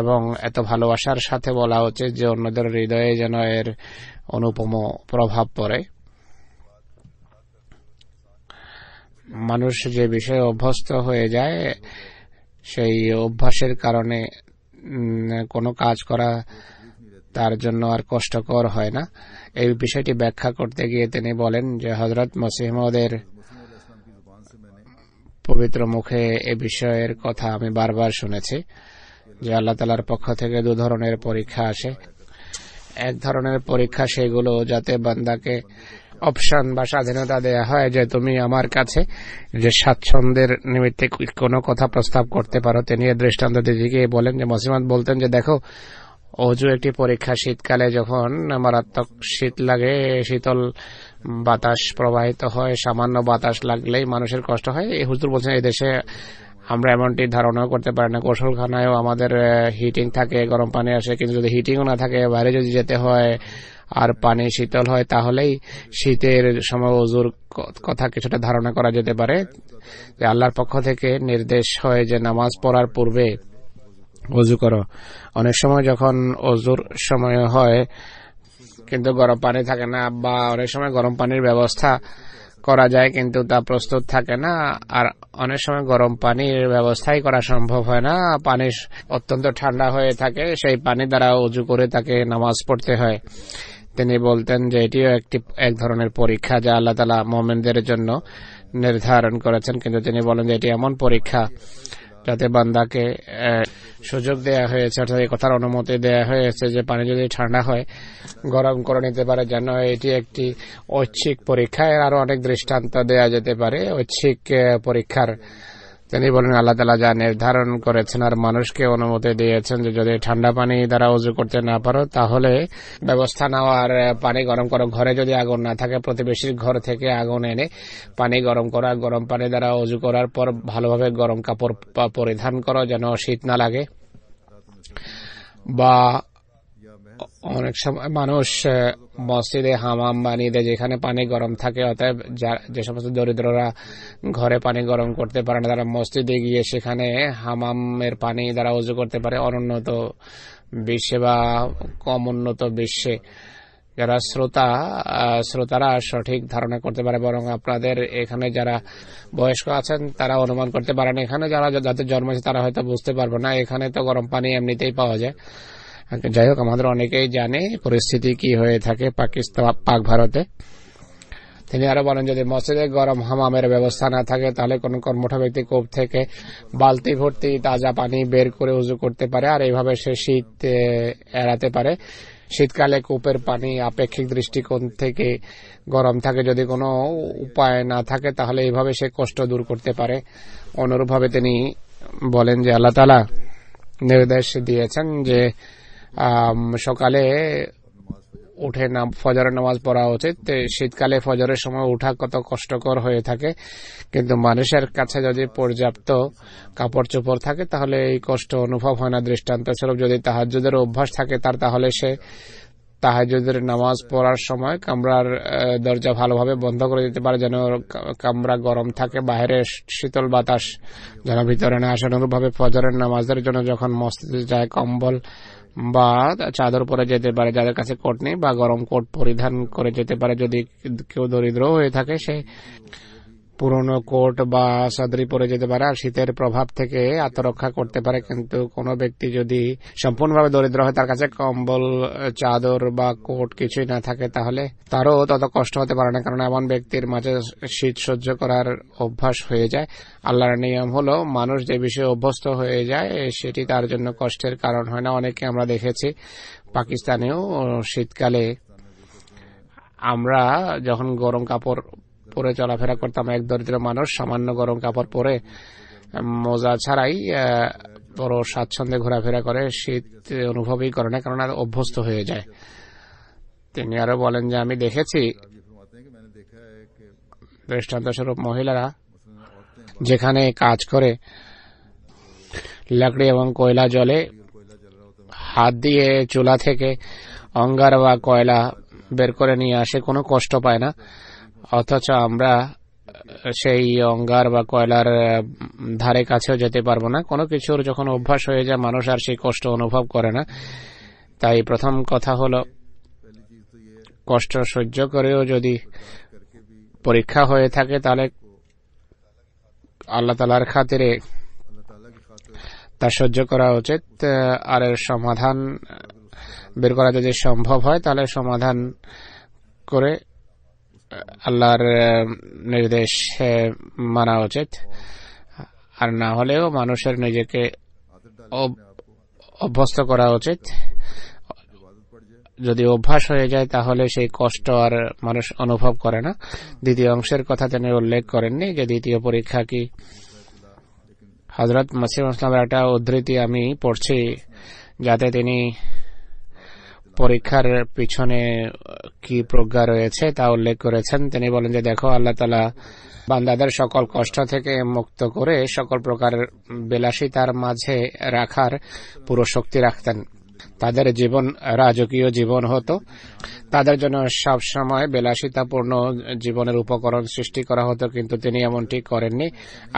এবং এত ভালোবাসার সাথে বলা উচিত যে অন্যদের হৃদয়ে যেন এর অনুপম প্রভাব পড়ে। মানুষ যে বিষয়ে অভ্যস্ত হয়ে যায় সেই অভ্যাসের কারণে কোনো কাজ করা তার জন্য আর কষ্টকর হয় না। এই বিষয়টি ব্যাখ্যা করতে গিয়ে তিনি বলেন যে হযরত মসিহ মাউদের পবিত্র মুখে এ বিষয়ের কথা আমি বারবার শুনেছি যে আল্লাহ তাআলার পক্ষ থেকে দু ধরনের পরীক্ষা আসে। এক ধরনের পরীক্ষা সেগুলো যাতে বান্দাকে অপশন বা স্বাধীনতা দেয়া হয় যে তুমি আমার কাছে যে স্বাচ্ছন্দ্যের নিমিত্তে কোনো কথা প্রস্তাব করতে পারো। তিনি এর দৃষ্টান্ত দিকে বলেন যে মসিহ মাউদ বলতেন যে দেখো, অজু একটি পরীক্ষা। শীতকালে যখন মারাত্মক শীত লাগে, শীতল বাতাস প্রবাহিত হয়, সামান্য বাতাস লাগলেই মানুষের কষ্ট হয়। এই হুজুর বলছেন এই দেশে আমরা এমনটি ধারণাও করতে পারি না। গোসলখানায়ও আমাদের হিটিং থাকে, গরম পানি আসে, কিন্তু যদি হিটিংও না থাকে, বাইরে যদি যেতে হয় আর পানি শীতল হয়, তাহলেই শীতের সময় অজুর কথা কিছুটা ধারণা করা যেতে পারে। যে আল্লাহর পক্ষ থেকে নির্দেশ হয় যে নামাজ পড়ার পূর্বে অজু করো। অনেক সময় যখন অজুর সময় হয় কিন্তু গরম পানি থাকে না, বা অনেক সময় গরম পানির ব্যবস্থা করা যায় কিন্তু তা প্রস্তুত থাকে না, আর অনেক সময় গরম পানির ব্যবস্থাই করা সম্ভব হয় না, পানি অত্যন্ত ঠান্ডা হয়ে থাকে, সেই পানি দ্বারা অজু করে তাকে নামাজ পড়তে হয়। তিনি বলতেন যে এটিও এক ধরনের পরীক্ষা যা আল্লাহ তাআলা মুমিনদের জন্য নির্ধারণ করেছেন। কিন্তু তিনি বলেন যে এটি এমন পরীক্ষা যাতে বান্দাকে সুযোগ দেয়া হয়েছে, অর্থাৎ এই কথার অনুমতি দেয়া হয়েছে যে পানি যদি ঠান্ডা হয় গরম করে নিতে পারে, যেন এটি একটি ঐচ্ছিক পরীক্ষা। এর আরো অনেক দৃষ্টান্ত দেয়া যেতে পারে ঐচ্ছিক পরীক্ষার। তিনি বলেন আল্লাহ তাআলা যা নির্ধারণ করেছেন আর মানুষকে অনুমতি দিয়েছেন যে যদি ঠান্ডা পানি দ্বারা অজু করতে না পারো তাহলে ব্যবস্থা নেওয়ার পানি গরম করো। ঘরে যদি আগুন না থাকে প্রতিবেশীর ঘর থেকে আগুন এনে পানি গরম করা, গরম পানি দ্বারা অজু করার পর ভালোভাবে গরম কাপড় পরিধান করো যেন শীত না লাগে। বা অনেক সময় মানুষ মসজিদে হামাম বানিয়ে দেয় যেখানে পানি গরম থাকে, অতএব যে সমস্ত দরিদ্ররা ঘরে পানি গরম করতে পারে না তারা মসজিদে গিয়ে সেখানে হামামের পানি দ্বারা অজু করতে পারে। অনুন্নত বিশ্বে বা কম উন্নত বিশ্বে যারা শ্রোতারা সঠিক ধারণা করতে পারে, বরং আপনাদের এখানে যারা বয়স্ক আছেন তারা অনুমান করতে পারেন, এখানে যাদের জন্মেছে তারা হয়তো বুঝতে পারবে না, এখানে তো গরম পানি এমনিতেই পাওয়া যায়। যাই হোক, আমাদের অনেকেই জানে পরিস্থিতি কি হয়ে থাকে পাক ভারতে। তিনি আরো বলেন যদি মসজিদে গরম হামামের ব্যবস্থা না থাকে তাহলে কোন কর্মঠ ব্যক্তি কূপ থেকে বালতি ভর্তি তাজা পানি বের করে উজু করতে পারে, আর এইভাবে সে শীত এড়াতে পারে। শীতকালে কূপের পানি আপেক্ষিক দৃষ্টিকোণ থেকে গরম থাকে, যদি কোনো উপায় না থাকে তাহলে এইভাবে সে কষ্ট দূর করতে পারে। অনুরূপভাবে তিনি বলেন যে আল্লাহ তাআলা নির্দেশ দিয়েছেন যে সকালে উঠে ফজরের নামাজ পড়া উচিত। শীতকালে ফজরের সময় উঠা কত কষ্টকর হয়ে থাকে, কিন্তু মানুষের কাছে যদি পর্যাপ্ত কাপড় চোপড় থাকে তাহলে এই কষ্ট অনুভব হয় না। দৃষ্টান্ত স্বরূপ যদি তাহাজ্জুদের অভ্যাস থাকে তাহলে সে তাহাজ্জুদের নামাজ পড়ার সময় কামরার দরজা ভালোভাবে বন্ধ করে দিতে পারে যেন কামরা গরম থাকে, বাইরে শীতল বাতাস যেন ভিতরে না আসে। অনুরূপভাবে ফজরের নামাজের জন্য যখন মসজিদে যায় কম্বল বা চাদর পরে যেতে পারে, যাদের কাছে কোট নেই, বা গরম কোট পরিধান করে যেতে পারে। যদি কেউ দরিদ্র হয়ে থাকে সে পুরনো কোট বা চাদরি পরে যেতে পারে আর শীতের প্রভাব থেকে আত্মরক্ষা করতে পারে। কিন্তু কোনো ব্যক্তি যদি সম্পূর্ণভাবে দরিদ্র হয়, তার কাছে কম্বল, চাদর বা কোট কিছুই না থাকে, তাহলে তারও তত কষ্ট হতে পারে না, কারণ এমন ব্যক্তির মাঝে শীত সহ্য করার অভ্যাস হয়ে যায়। আল্লাহর নিয়ম হলো মানুষ যে বিষয়ে অভ্যস্ত হয়ে যায় সেটি তার জন্য কষ্টের কারণ হয় না। অনেকে আমরা দেখেছি পাকিস্তানেও শীতকালে আমরা যখন গরম কাপড় পরে চলাফেরা করতাম, এক দরিদ্র মানুষ সামান্য গরম কাপড় পরে মোজা ছাড়াই বড় স্বাচ্ছন্দ্যে ঘোরাফেরা করে, শীত অনুভবই করে না, কারণ অভ্যস্ত হয়ে যায়। তিনি আরো বলেন যে আমি দেখেছি দৃষ্টান্ত স্বরূপ মহিলারা যেখানে কাজ করে লাকড়ি এবং কয়লা জলে হাত দিয়ে চুলা থেকে অঙ্গার বা কয়লা বের করে নিয়ে আসে, কোনো কষ্ট পায় না। অথচ আমরা সেই অঙ্গার বা কয়লার ধারে কাছেও যেতে পারবো না। কোনো কিছুর যখন অভ্যাস হয়ে যায় মানুষ আর সেই কষ্ট অনুভব করে না। তাই প্রথম কথা হলো কষ্ট সহ্য করেও যদি পরীক্ষা হয়ে থাকে তাহলে আল্লাহ তাআলার খাতিরে তা সহ্য করা উচিত। আর এর সমাধান বের করা যদি সম্ভব হয় তাহলে সমাধান করে আল্লাহর নির্দেশ মানা উচিত। আর না হলেও মানুষের নিজেকে অভ্যস্ত করা উচিত। যদি অভ্যাস হয়ে যায় তাহলে সেই কষ্ট আর মানুষ অনুভব করে না। দ্বিতীয় অংশের কথা তিনি উল্লেখ করেননি যে দ্বিতীয় পরীক্ষা কি। হযরত মসিহ ইসলামের একটা উদ্ধৃতি আমি পড়ছি যাতে তিনি পরীক্ষার পিছনে কি প্রজ্ঞা রয়েছে তা উল্লেখ করেছেন। তিনি বলেন যে দেখো, আল্লাহ তাআলা বান্দাদের সকল কষ্ট থেকে মুক্ত করে সকল প্রকার বিলাসিতার মাঝে রাখার পুরো শক্তি রাখতেন। তাদের জীবন রাজকীয় জীবন হতো, তাদের জন্য সব সময় বিলাসিতাপূর্ণ জীবনের উপকরণ সৃষ্টি করা হতো, কিন্তু তিনি এমনটি করেননি।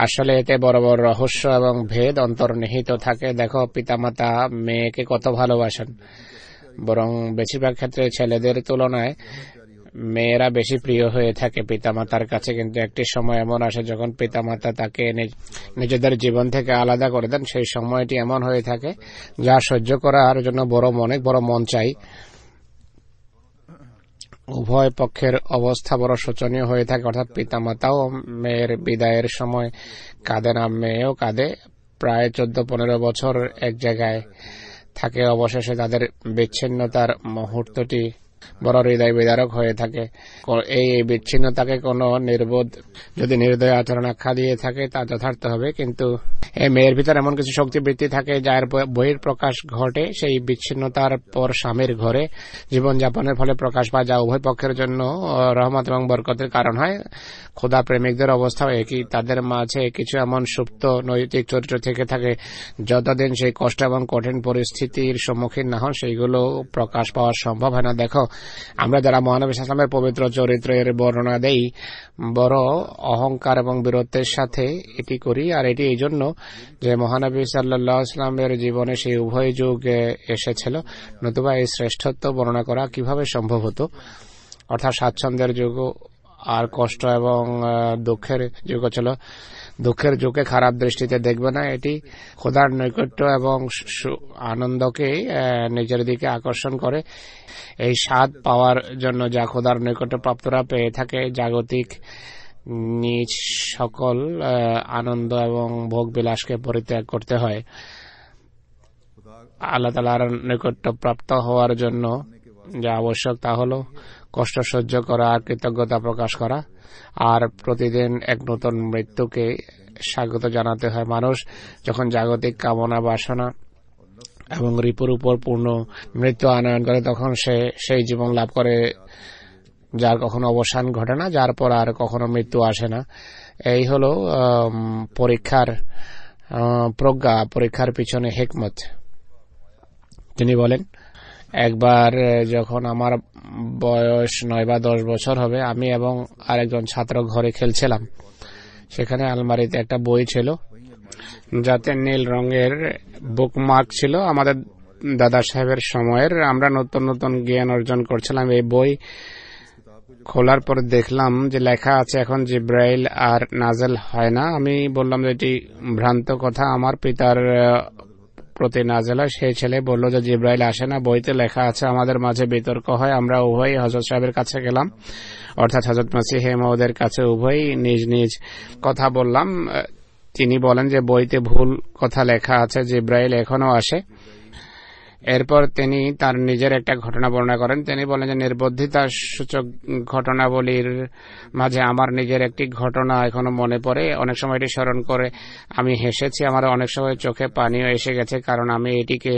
আসলে এতে বড় বড় রহস্য এবং ভেদ অন্তর্নিহিত থাকে। দেখো, পিতামাতা মেয়েকে কত ভালোবাসেন, বরং বেশিরভাগ ক্ষেত্রে ছেলেদের তুলনায় মেয়েরা বেশি প্রিয় হয়ে থাকে পিতামাতার কাছে। কিন্তু একটি সময় এমন আসে যখন পিতামাতা তাকে নিজেদের জীবন থেকে আলাদা করে দেন। সেই সময়টি এমন হয়ে থাকে যা সহ্য করার জন্য অনেক বড় মন চাই। উভয় পক্ষের অবস্থা বড় শোচনীয় হয়ে থাকে, অর্থাৎ পিতামাতাও মেয়ের বিদায়ের সময় কাঁদে না, মেয়েও কাঁদে। প্রায় 14-15 বছর এক জায়গায় থাকে। অবশেষে তাদের বিচ্ছিন্নতার মুহূর্তটি বড় হৃদয় বিদারক হয়ে থাকে। এই বিচ্ছিন্নতাকে কোনো নির্বোধ যদি নির্দয় আচরণ আখ্যা দিয়ে থাকে তা যথার্থ হবে, কিন্তু এই মেয়ের ভিতর এমন কিছু শক্তিবৃত্তি থাকে যার বহির প্রকাশ ঘটে সেই বিচ্ছিন্নতার পর স্বামীর ঘরে জীবনযাপনের ফলে প্রকাশ পায়, যা উভয় পক্ষের জন্য রহমত এবং বরকতের কারণ হয়। খোদা প্রেমিকদের অবস্থাও একই। তাদের মাঝে কিছু এমন সুপ্ত নৈতিক চরিত্র থেকে থাকে, যতদিন সেই কষ্ট এবং কঠিন পরিস্থিতির সম্মুখীন না হন সেইগুলো প্রকাশ পাওয়া সম্ভব হয় না। দেখো, আমরা যারা মহানবী সাল্লাল্লাহু আলাইহি ওয়াসাল্লামের পবিত্র চরিত্রের বর্ণনা দেই, বড় অহংকার এবং বীরত্বের সাথে এটি করি। আর এটি এই জন্য যে মহানবী সাল্লাল্লাহু আলাইহি ওয়াসাল্লামের জীবনে সেই উভয় যুগ এসেছিল, নতুবা এই শ্রেষ্ঠত্ব বর্ণনা করা কিভাবে সম্ভব হতো। অর্থাৎ স্বাচ্ছন্দ্যের যুগ আর কষ্ট এবং দুঃখের যুগ ছিল। দুঃখের যুগে খারাপ দৃষ্টিতে দেখবে না। এটি খোদার নৈকট্য এবং আনন্দকে নিজের দিকে আকর্ষণ করে। এই স্বাদ পাওয়ার জন্য যা খোদার নৈকট্য প্রাপ্তরা পেয়ে থাকে, জাগতিক নিজ সকল আনন্দ এবং ভোগ বিলাসকে পরিত্যাগ করতে হয়। আল্লাহ তাআলার নৈকট্য প্রাপ্ত হওয়ার জন্য যা আবশ্যক তা হলো কষ্ট সহ্য করা আর কৃতজ্ঞতা প্রকাশ করা, আর প্রতিদিন এক নতুন মৃত্যুকে স্বাগত জানাতে হয়। মানুষ যখন জাগতিক কামনা বাসনা এবং রিপুর উপর পূর্ণ মৃত্যু আনয়ন করে তখন সে সেই জীবন লাভ করে যার কখনো অবসান ঘটে না, যার পর আর কখনো মৃত্যু আসে না। এই হলো পরীক্ষার প্রজ্ঞা, পরীক্ষার পিছনে হিকমত। তিনি বলেন, একবার যখন আমার বয়স 9 বা 10 বছর হবে, আমি এবং আরেকজন ছাত্র ঘরে খেলছিলাম। সেখানে আলমারিতে একটা বই ছিল যাতে নীল রঙের বুকমার্ক ছিল। আমাদের দাদা সাহেবের সময়ের আমরা নতুন নতুন জ্ঞান অর্জন করছিলাম। এই বই খোলার পর দেখলাম যে লেখা আছে এখন জিব্রাইল আর নাজেল হয় না। আমি বললাম যে এটি ভ্রান্ত কথা, আমার পিতার প্রতি নাজেল হয়। সেই ছেলে বলল যে জিব্রাইল আসে না, বইতে লেখা আছে। আমাদের মাঝে বিতর্ক হয়। আমরা উভয়ই হযরত সাহেবের কাছে গেলাম, অর্থাৎ হযরত মসিহ মাউদের কাছে। উভয়ই নিজ নিজ কথা বললাম। তিনি বলেন যে বইতে ভুল কথা লেখা আছে, জিব্রাইল এখনো আসে। এরপর তিনি তার নিজের একটা ঘটনা বর্ণনা করেন। তিনি বলেন যে নির্বুদ্ধিতা সূচক ঘটনাবলীর মাঝে আমার নিজের একটি ঘটনা এখনো মনে পড়ে। অনেক সময় এটি স্মরণ করে আমি হেসেছি, আমার অনেক সময় চোখে পানিও এসে গেছে, কারণ আমি এটিকে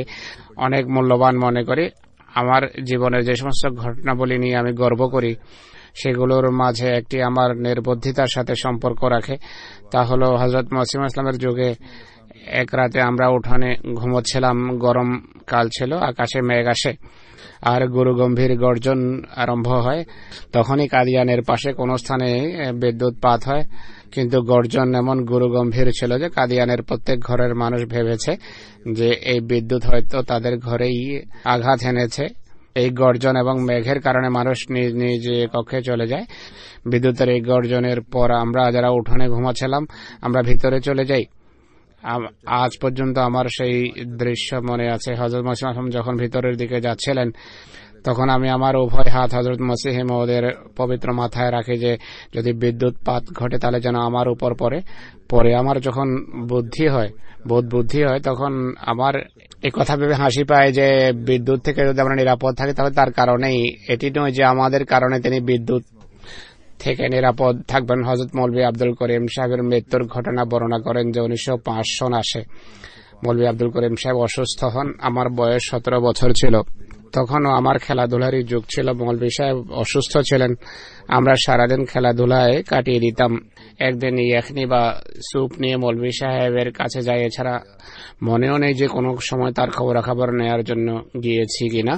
অনেক মূল্যবান মনে করি। আমার জীবনের যে সমস্ত ঘটনাবলী নিয়ে আমি গর্ব করি সেগুলোর মাঝে একটি আমার নির্বুদ্ধিতার সাথে সম্পর্ক রাখে। তা হলো হযরত মসিহ ইসলামের যুগে এক রাতে আমরা উঠানে ঘুমোচ্ছিলাম। গরম কাল ছিল, আকাশে মেঘ আসে আর গুরু গম্ভীর গর্জন আরম্ভ হয়। তখনই কাদিয়ানের পাশে কোন স্থানে বিদ্যুৎপাত হয়, কিন্তু গর্জন এমন গুরু গম্ভীর ছিল যে কাদিয়ানের প্রত্যেক ঘরের মানুষ ভেবেছে যে এই বিদ্যুৎ হয়তো তাদের ঘরেই আঘাত এনেছে। এই গর্জন এবং মেঘের কারণে মানুষ নিজ নিজ কক্ষে চলে যায়। বিদ্যুতের এই গর্জনের পর আমরা যারা উঠোনে ঘুমাচ্ছিলাম আমরা ভিতরে চলে যাই। আজ পর্যন্ত আমার সেই দৃশ্য মনে আছে। হযরত মসিহ মাউদ যখন ভিতরের দিকে যাচ্ছিলেন তখন আমি আমার উভয় হাত হযরত মসিহ মাউদের পবিত্র মাথায় রাখি যে যদি বিদ্যুৎপাত ঘটে তাহলে যেন আমার উপর পড়ে। পরে আমার যখন বুদ্ধি হয় তখন আমার এই কথা ভেবে হাসি পায় যে বিদ্যুৎ থেকে যদি আমরা নিরাপদ থাকি তাহলে তার কারণেই, এটি নয় যে আমাদের কারণে তিনি বিদ্যুৎ থেকে নিরাপদ থাকবেন। হযরত মৌলভী আব্দুল করিম সাহেবের মৃত্যুর ঘটনা বর্ণনা করেন যে 1905 সন আসে মৌলভী আব্দুল করিম সাহেব অসুস্থ হন। আমার বয়স 17 বছর ছিল। তখনও আমার খেলাধুলারই যুগ ছিল। মৌলভী সাহেব অসুস্থ ছিলেন। আমরা সারাদিন খেলাধুলায় কাটিয়ে দিতাম। একদিন ইয়াখনি বা স্যুপ নিয়ে মৌলভী সাহেবের কাছে যাই, এছাড়া মনেও নেই যে কোনো সময় তার খবরাখবর নেওয়ার জন্য গিয়েছি কিনা।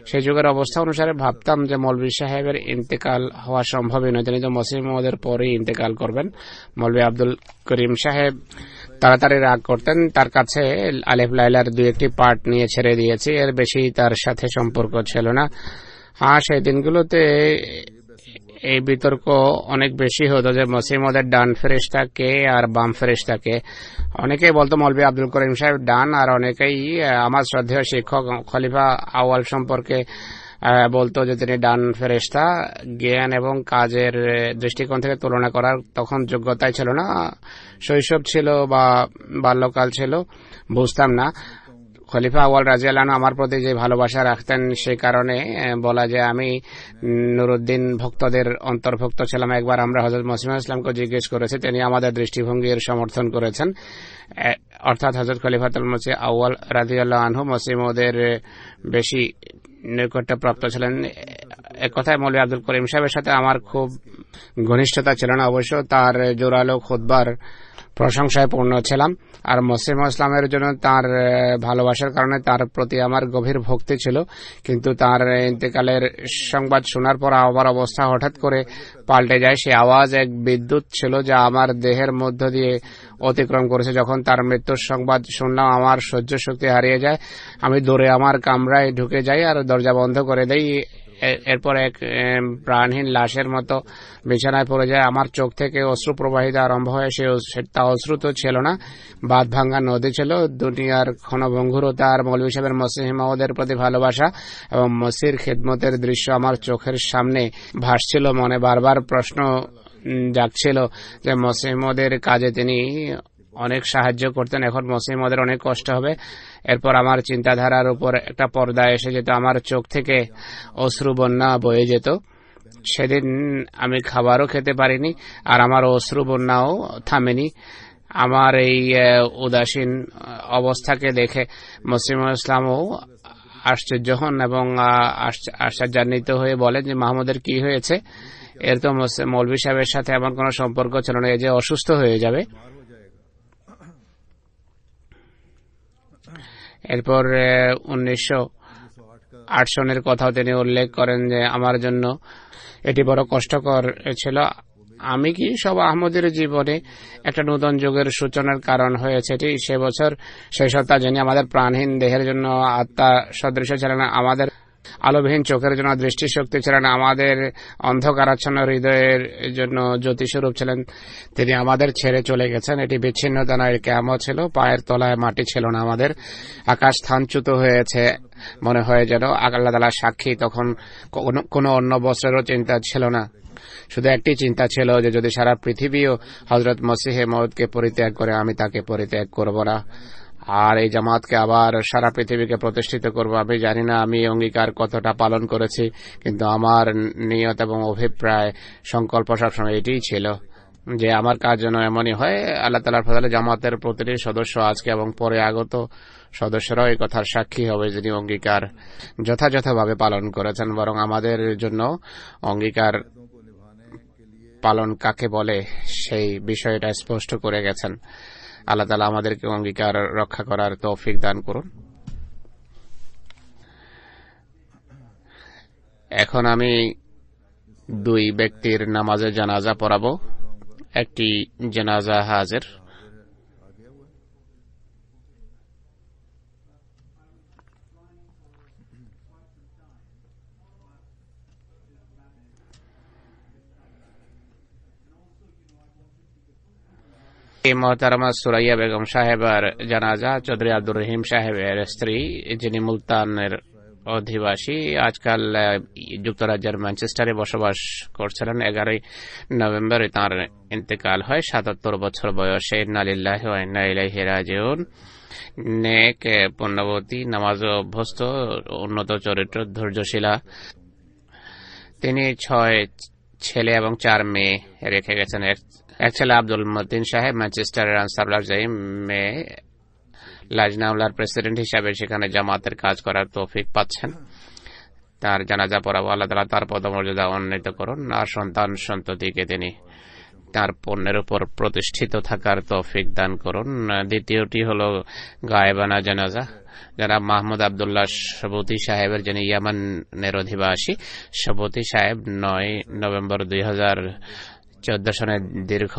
সেই যুগের অবস্থা অনুসারে ভাবতাম যে মৌলভী সাহেবের ইন্তেকাল হওয়া সম্ভবই নয়, তিনি তো মসিহ মাউদের পরেই ইন্তেকাল করবেন। মৌলভী আব্দুল করিম সাহেব তাড়াতাড়ি রাগ করতেন, তার কাছে আলিফ লাইলার 2-1টি পার্ট নিয়ে ছেড়ে দিয়েছি, এর বেশি তার সাথে সম্পর্ক ছিল না। সেই দিনগুলোতে এই বিতর্ক অনেক বেশি হতো যে মসিহ মাউদের ডান ফেরেশতা কে আর বাম ফেরেশতা কে। অনেকেই বলতো মৌলভী আব্দুল করিম সাহেব ডান, আর অনেকেই আমার শ্রদ্ধেয় শিক্ষক খলিফা আউয়াল সম্পর্কে বলতো যে তিনি ডান ফেরেশতা। জ্ঞান এবং কাজের দৃষ্টিকোণ থেকে তুলনা করার তখন যোগ্যতাই ছিল না, শৈশব ছিল বা বাল্যকাল ছিল, বুঝতাম না। খলিফা আউয়াল রাদিয়াল্লাহু আনহু আমার প্রতি যে ভালোবাসা রাখতেন সেই কারণে বলা যে আমি নুরুদ্দিন ভক্তদের অন্তর্ভুক্ত ছিলাম। একবার আমরা হযরত মসিহ মাউদ ইসলামকে জিজ্ঞেস করেছি, তিনি আমাদের দৃষ্টিভঙ্গির সমর্থন করেছেন। অর্থাৎ হযরত খলিফাতুল মসিহ আউয়াল রাদিয়াল্লাহু আনহু মসিহ মাউদের বেশি নৈকট্যপ্রাপ্ত ছিলেন। এক কথায় মৌলভী আব্দুল করিম সাহেবের সাথে আমার খুব ঘনিষ্ঠতা ছিল না, অবশ্য তার জোরালো খুতবার প্রশংসায় পূর্ণ ছিলাম। আর মসিহ মাউদ ইসলামের জন্য তার ভালোবাসার কারণে তার প্রতি আমার গভীর ভক্তি ছিল। কিন্তু তার ইন্তেকালের সংবাদ শোনার পর আমার অবস্থা হঠাৎ করে পাল্টে যায়। সে আওয়াজ এক বিদ্যুৎ ছিল যা আমার দেহের মধ্য দিয়ে অতিক্রম করেছে। যখন তার মৃত্যুর সংবাদ শুনলাম আমার সহ্য শক্তি হারিয়ে যায়। আমি দৌড়ে আমার কামরায় ঢুকে যাই আর দরজা বন্ধ করে দেই। এরপর এক প্রাণহীন লাশের মতো বিছানায় পড়ে যায়। আমার চোখ থেকে অশ্রু প্রবাহিত আরম্ভ হয়। তা অশ্রু তো ছিল না, বাঁধ ভাঙ্গা নদী ছিল। দুনিয়ার ক্ষণভঙ্গুরতা আর মৌলভী সাহেবের মসিহ মাউদের প্রতি ভালোবাসা এবং মসির খিদমতের দৃশ্য আমার চোখের সামনে ভাসছিল। মনে বারবার প্রশ্ন জাগছিল যে মসিহ মাউদের কাজে তিনি অনেক সাহায্য করতেন, এখন মসিহ মাউদের অনেক কষ্ট হবে। এরপর আমার চিন্তাধারার উপর একটা পর্দা এসে যেত, আমার চোখ থেকে অশ্রু বন্যা বয়ে যেত। সেদিন আমি খাবারও খেতে পারিনি আর আমার অশ্রু বন্যাও থামেনি। আমার এই উদাসীন অবস্থাকে দেখে মসিহ মাউদ ইসলামও আশ্চর্য হন এবং আশ্চর্যান্বিত হয়ে বলেন যে মাহমুদের কি হয়েছে? এর তো মৌলভী সাহেবের সাথে এমন কোনো সম্পর্ক ছিল না, এ যে অসুস্থ হয়ে যাবে। এরপর 1908 সনের কথাও তিনি উল্লেখ করেন যে আমার জন্য এটি বড় কষ্টকর ছিল। আমি কি সব আহমদের জীবনে একটা নতুন যুগের সূচনার কারণ হয়েছে। এটি সে বছর সেই সত্তা যিনি আমাদের প্রাণহীন দেহের জন্য আত্মা সদৃশ ছিলেন, আমাদের আলোবিহীন চোখের জন্য দৃষ্টিশক্তি ছিলেন, আমাদের অন্ধকারাচ্ছন্ন হৃদয়ের জন্য জ্যোতিস্বরূপ ছিলেন। তিনি আমাদের ছেড়ে চলে গেছেন। এটি বিচ্ছিন্নতা নয়, কিয়ামত ছিল। পায়ের তলায় মাটি ছিল না আমাদের। আকাশ স্থানচ্যুত হয়েছে, মনে হয় যেন আল্লাহ তাআলা সাক্ষী। তখন কোনো অন্য বস্ত্রেরও চিন্তা ছিল না, শুধু একটি চিন্তা ছিল যে যদি সারা পৃথিবীও হযরত মসিহ মাউদকে পরিত্যাগ করে আমি তাকে পরিত্যাগ করব না, আর এই জামাতকে আবার সারা পৃথিবীকে প্রতিষ্ঠিত করব। আমি জানি না আমি অঙ্গীকার কতটা পালন করেছি, কিন্তু আমার নিয়ত এবং অভিপ্রায় সংকল্প সবসময় এটিই ছিল যে আমার কাজ যেন এমনই হয়। আল্লাহ তাআলার ফজলে জামাতের প্রতিটি সদস্য আজকে এবং পরে আগত সদস্যরাও এই কথার সাক্ষী হবে যিনি অঙ্গীকার যথাযথভাবে পালন করেছেন। বরং আমাদের জন্য অঙ্গীকার পালন কাকে বলে সেই বিষয়টা স্পষ্ট করে গেছেন। আল্লাহ তাআলা আমাদেরকে অঙ্গীকার রক্ষা করার তৌফিক দান করুন। এখন আমি 2 ব্যক্তির নামাজে জানাজা পড়াবো। একটি জানাজা হাজির। মোহতারামা সুরাইয়া বেগম সাহেবের জানাজা চৌধুরী আব্দুর রহিম সাহেবের স্ত্রী, যিনি মুলতানের অধিবাসী, আজকাল যুক্তরাজ্যের ম্যানচেস্টারে বসবাস করছিলেন। 11 নভেম্বর তাঁর ইন্তেকাল হয় 77 বছর বয়সে। ইন্না লিল্লাহি ওয়া ইন্না ইলাইহি রাজিউন। নেক, পুণ্যবতী, নামাজ অভ্যস্ত, উন্নত চরিত্র, ধৈর্যশীলা। তিনি 6 ছেলে এবং 4 মেয়ে রেখে গেছেন। এক ছেলে আব্দুল মতিন সাহেব ম্যানচেস্টারের আনসারুল্লাহ জাইম, মেয়ে লাজনাউল্লাহর প্রেসিডেন্ট হিসাবে সেখানে জামাতের কাজ করার তৌফিক পাচ্ছেন। তার জানাজা পড়াবো। আল্লাহ তাআলা তার পদমর্যাদা উন্নীত করুন, আর সন্তান সন্ততিকে তিনি তার পণ্যের উপর প্রতিষ্ঠিত থাকার তৌফিক দান করুন। দ্বিতীয়টি হলো গায়েবানা জানাজা। যারা মাহমুদ আবদুল্লাহ সবুতি সাহেবের, যিনি ইয়ামানের অধিবাসী। সবুতি সাহেব 9 নভেম্বর 2014 সনে দীর্ঘ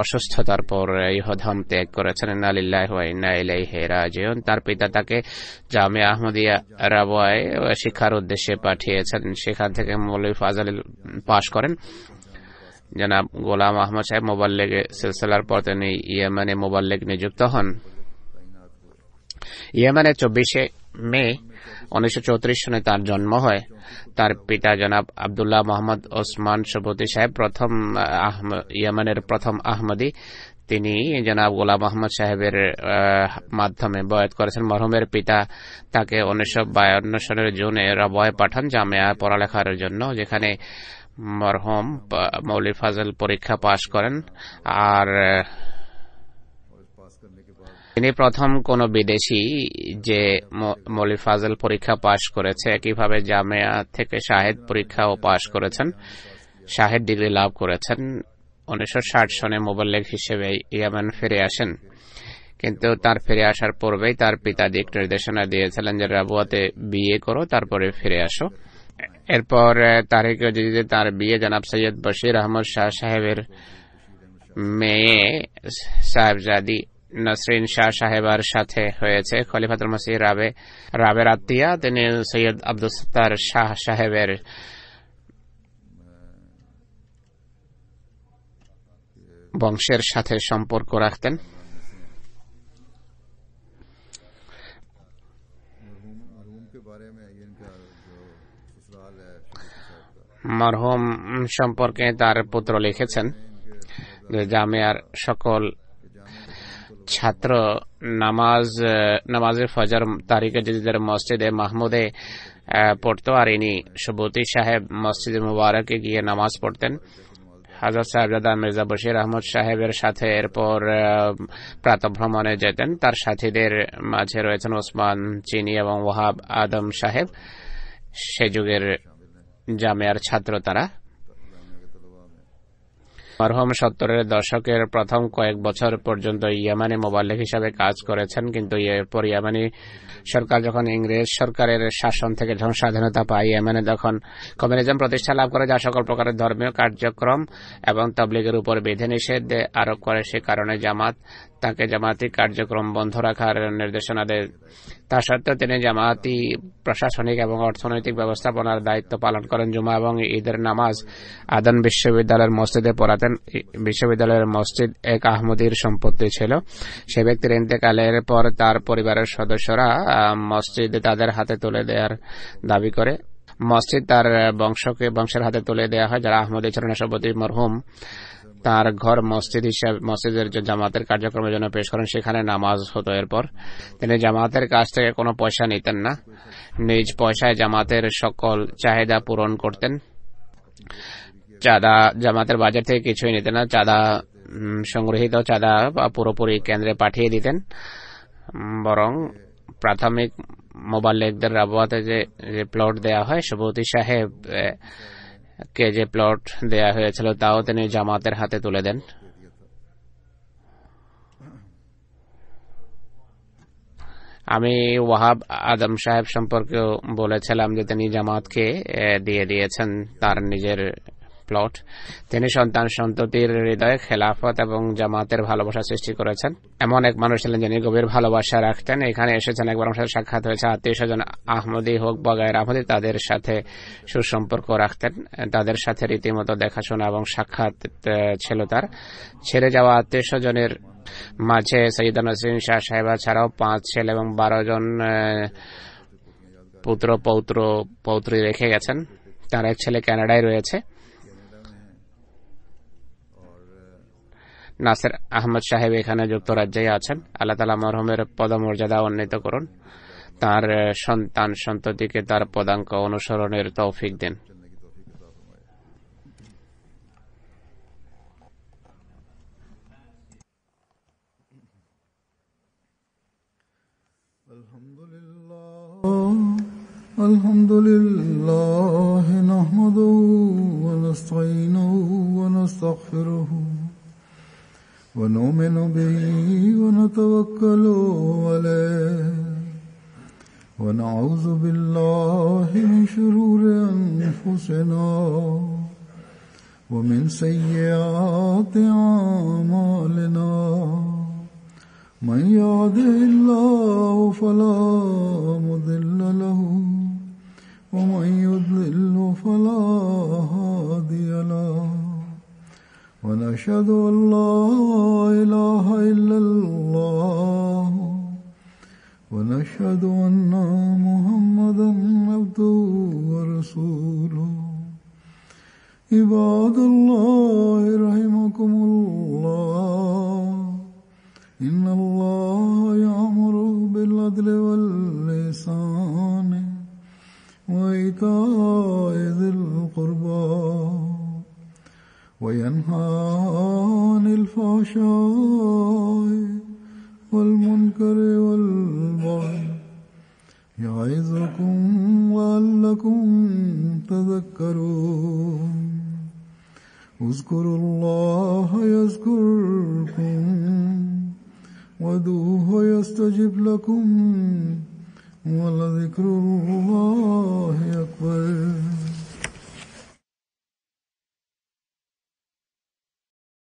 অসুস্থতার পর ইহধাম ত্যাগ করেছেন। ইন্না লিল্লাহি ওয়া ইন্না ইলাইহি রাজিউন। তার পিতা তাকে জামিয়া আহমদিয়া রাবওয়ায় শিক্ষার উদ্দেশ্যে পাঠিয়েছেন। সেখান থেকে মৌলভী ফাজল পাশ করেন। জনাব গোলাম আহমদ সাহেব মোবাল্লেগ সিলসিলার পর তিনি ইয়েমেনে মোবাল্লেগ নিযুক্ত হন। ইয়েমেনে 24 মে 1934 সনে তার জন্ম হয়। তার পিতা জনাব আব্দুল্লাহ মোহাম্মদ ওসমান সবুতি সাহেব প্রথম ইয়েমেনের প্রথম আহমদী। তিনি জনাব গোলাম আহমদ সাহেবের মাধ্যমে বয়াত করেছেন। মরহুমের পিতা তাকে 1952 সনের জুনে রাবওয়ায় পাঠান জামিয়া পড়ালেখার জন্য, যেখানে মরহুম মৌলভী ফাজল পরীক্ষা পাশ করেন। আর তিনি প্রথম কোন বিদেশি যে মৌলভী ফাজল পরীক্ষা পাশ করেছে। একইভাবে জামিয়া থেকে শাহেদ পরীক্ষাও পাশ করেছেন, শাহেদ ডিগ্রি লাভ করেছেন। 1960 সনে মোবাল্লেগ হিসেবে ইয়েমেন ফিরে আসেন। কিন্তু তার ফিরে আসার পূর্বেই তার পিতা দিক নির্দেশনা দিয়েছিলেন যে রাবওয়াতে বিয়ে করো, তারপরে ফিরে আসো। এরপর তারিখে তার বিয়ে জনাব সৈয়দ বশির আহমদ শাহ সাহেবের মেয়ে সাহেবজাদি নসরিন শাহ সাহেবার সাথে হয়েছে। খলিফাতুল মসিহ রাবের আত্মীয়া। তিনি সৈয়দ আব্দুল সত্তার শাহ সাহেবের বংশের সাথে সম্পর্ক রাখতেন। মরহুম সম্পর্কে তার পুত্র লিখেছেন যে জামিয়ার সকল ছাত্র নামাজে ফজর তারিখে জাদিদের মসজিদে মাহমুদে পড়তো, আর ইনি সবুতি সাহেব মসজিদে মুবারকে গিয়ে নামাজ পড়তেন। হযরত সাহেবজাদা মির্জা বশির আহমদ সাহেবের সাথে এরপর প্রাতঃভ্রমণে যেতেন। তার সাথীদের মাঝে রয়েছেন ওসমান চিনি এবং ওয়াহাব আদম সাহেব, সে যুগের জামিয়ার ছাত্র তারা। মরহুম 70-এর দশকের প্রথম কয়েক বছর পর্যন্ত ইয়েমেনে মোবাল্লেগ হিসাবে কাজ করেছেন, কিন্তু এরপর ইয়েমেনি সরকার যখন ইংরেজ সরকারের শাসন থেকে যখন স্বাধীনতা পায়, ইয়েমেনে তখন কমিউনিজম প্রতিষ্ঠা লাভ করে, যা সকল প্রকারের ধর্মীয় কার্যক্রম এবং তাবলীগের উপর বিধিনিষেধ আরোপ করে। সে কারণে জামাত তাকে জামাতি কার্যক্রম বন্ধ রাখার নির্দেশনা দেয়। তা সত্ত্বেও তিনি জামাতি প্রশাসনিক এবং অর্থনৈতিক ব্যবস্থাপনার দায়িত্ব পালন করেন। জুমা এবং ঈদের নামাজ আদন বিশ্ববিদ্যালয়ের মসজিদে পড়াতেন। বিশ্ববিদ্যালয়ের মসজিদ এক আহমদীর সম্পত্তি ছিল। সে ব্যক্তির ইন্তেকালের পর তার পরিবারের সদস্যরা মসজিদ তাদের হাতে তুলে দেওয়ার দাবি করে। মসজিদ তার বংশের হাতে তুলে দেওয়া হয়, যারা আহমদী ছিলেন। সভাপতি মরহুম তার ঘর মসজিদের জামাতের কার্যক্রমের জন্য পেশ করেন, সেখানে নামাজ হতো। এরপর তিনি জামাতের কাছ থেকে কোনো পয়সা নিতেন না, নিজ পয়সায় জামাতের সকল চাহিদা পূরণ করতেন। চাঁদা জামাতের বাজেট থেকে কিছুই নিতেন না। চাঁদা সংগৃহীত চাঁদা পুরোপুরি কেন্দ্রে পাঠিয়ে দিতেন। বরং প্রাথমিক মোবাল্লেগদের রাবওয়াতে যে প্লট দেয়া হয়, সভাপতি সাহেব কে যে প্লট দেয়া হয়েছিল তাও তিনি জামাতের হাতে তুলে দেন। আমি ওয়াহাব আদম সাহেব সম্পর্কেও বলেছিলাম যে তিনি জামাতকে দিয়ে দিয়েছেন তার নিজের প্লট। তিনি সন্তান সন্ততির হৃদয়ে খেলাফত এবং জামাতের ভালোবাসা সৃষ্টি করেছেন। এমন এক মানুষ ছিলেন যিনি গভীর ভালোবাসা রাখতেন। এখানে এসেছেন, একবার আমার সাথে সাক্ষাৎ হয়েছে। আত্মীয় স্বজন আহমদি হোক বা গায়ের আহমদি, তাদের সাথে সুসম্পর্ক রাখতেন। তাদের সাথে রীতিমতো দেখাশোনা এবং সাক্ষাৎ ছিল তার। ছেড়ে যাওয়া আত্মীয় স্বজনের মাঝে সৈয়দ নসিম শাহ সাহেবা ছাড়াও 5 ছেলে এবং 12 জন পুত্র পৌত্রী রেখে গেছেন। তার এক ছেলে কানাডায় রয়েছে। নাসির আহমদ সাহেব এখানে যুক্তরাজ্যে আছেন। আল্লাহ তাআলা মরহুমের পদমর্যাদা উন্নীত করুন, তার সন্তান সন্ততিকে তার পদাঙ্ক অনুসরণের তৌফিক দেন। الحمد لله نحمده ونستعينه ونستغفره ونؤمن به ونتوكل عليه ونعوذ بالله من شرور أنفسنا ومن سيئات أعمالنا من يهده الله فلا مضل له ومن يضلل فلا هادي له ونشهد أن لا إله إلا الله ونشهد أن محمدا عبده ورسوله عباد الله رحمكم الله إن الله يأمر بالعدل والإحسان وإيتاء ذي القربى وينهى عن الفحشاء والمنكر والبغي يعظكم لعلكم تذكرون اذكروا الله يذكركم وادعوه يستجب لكم ولذكر الله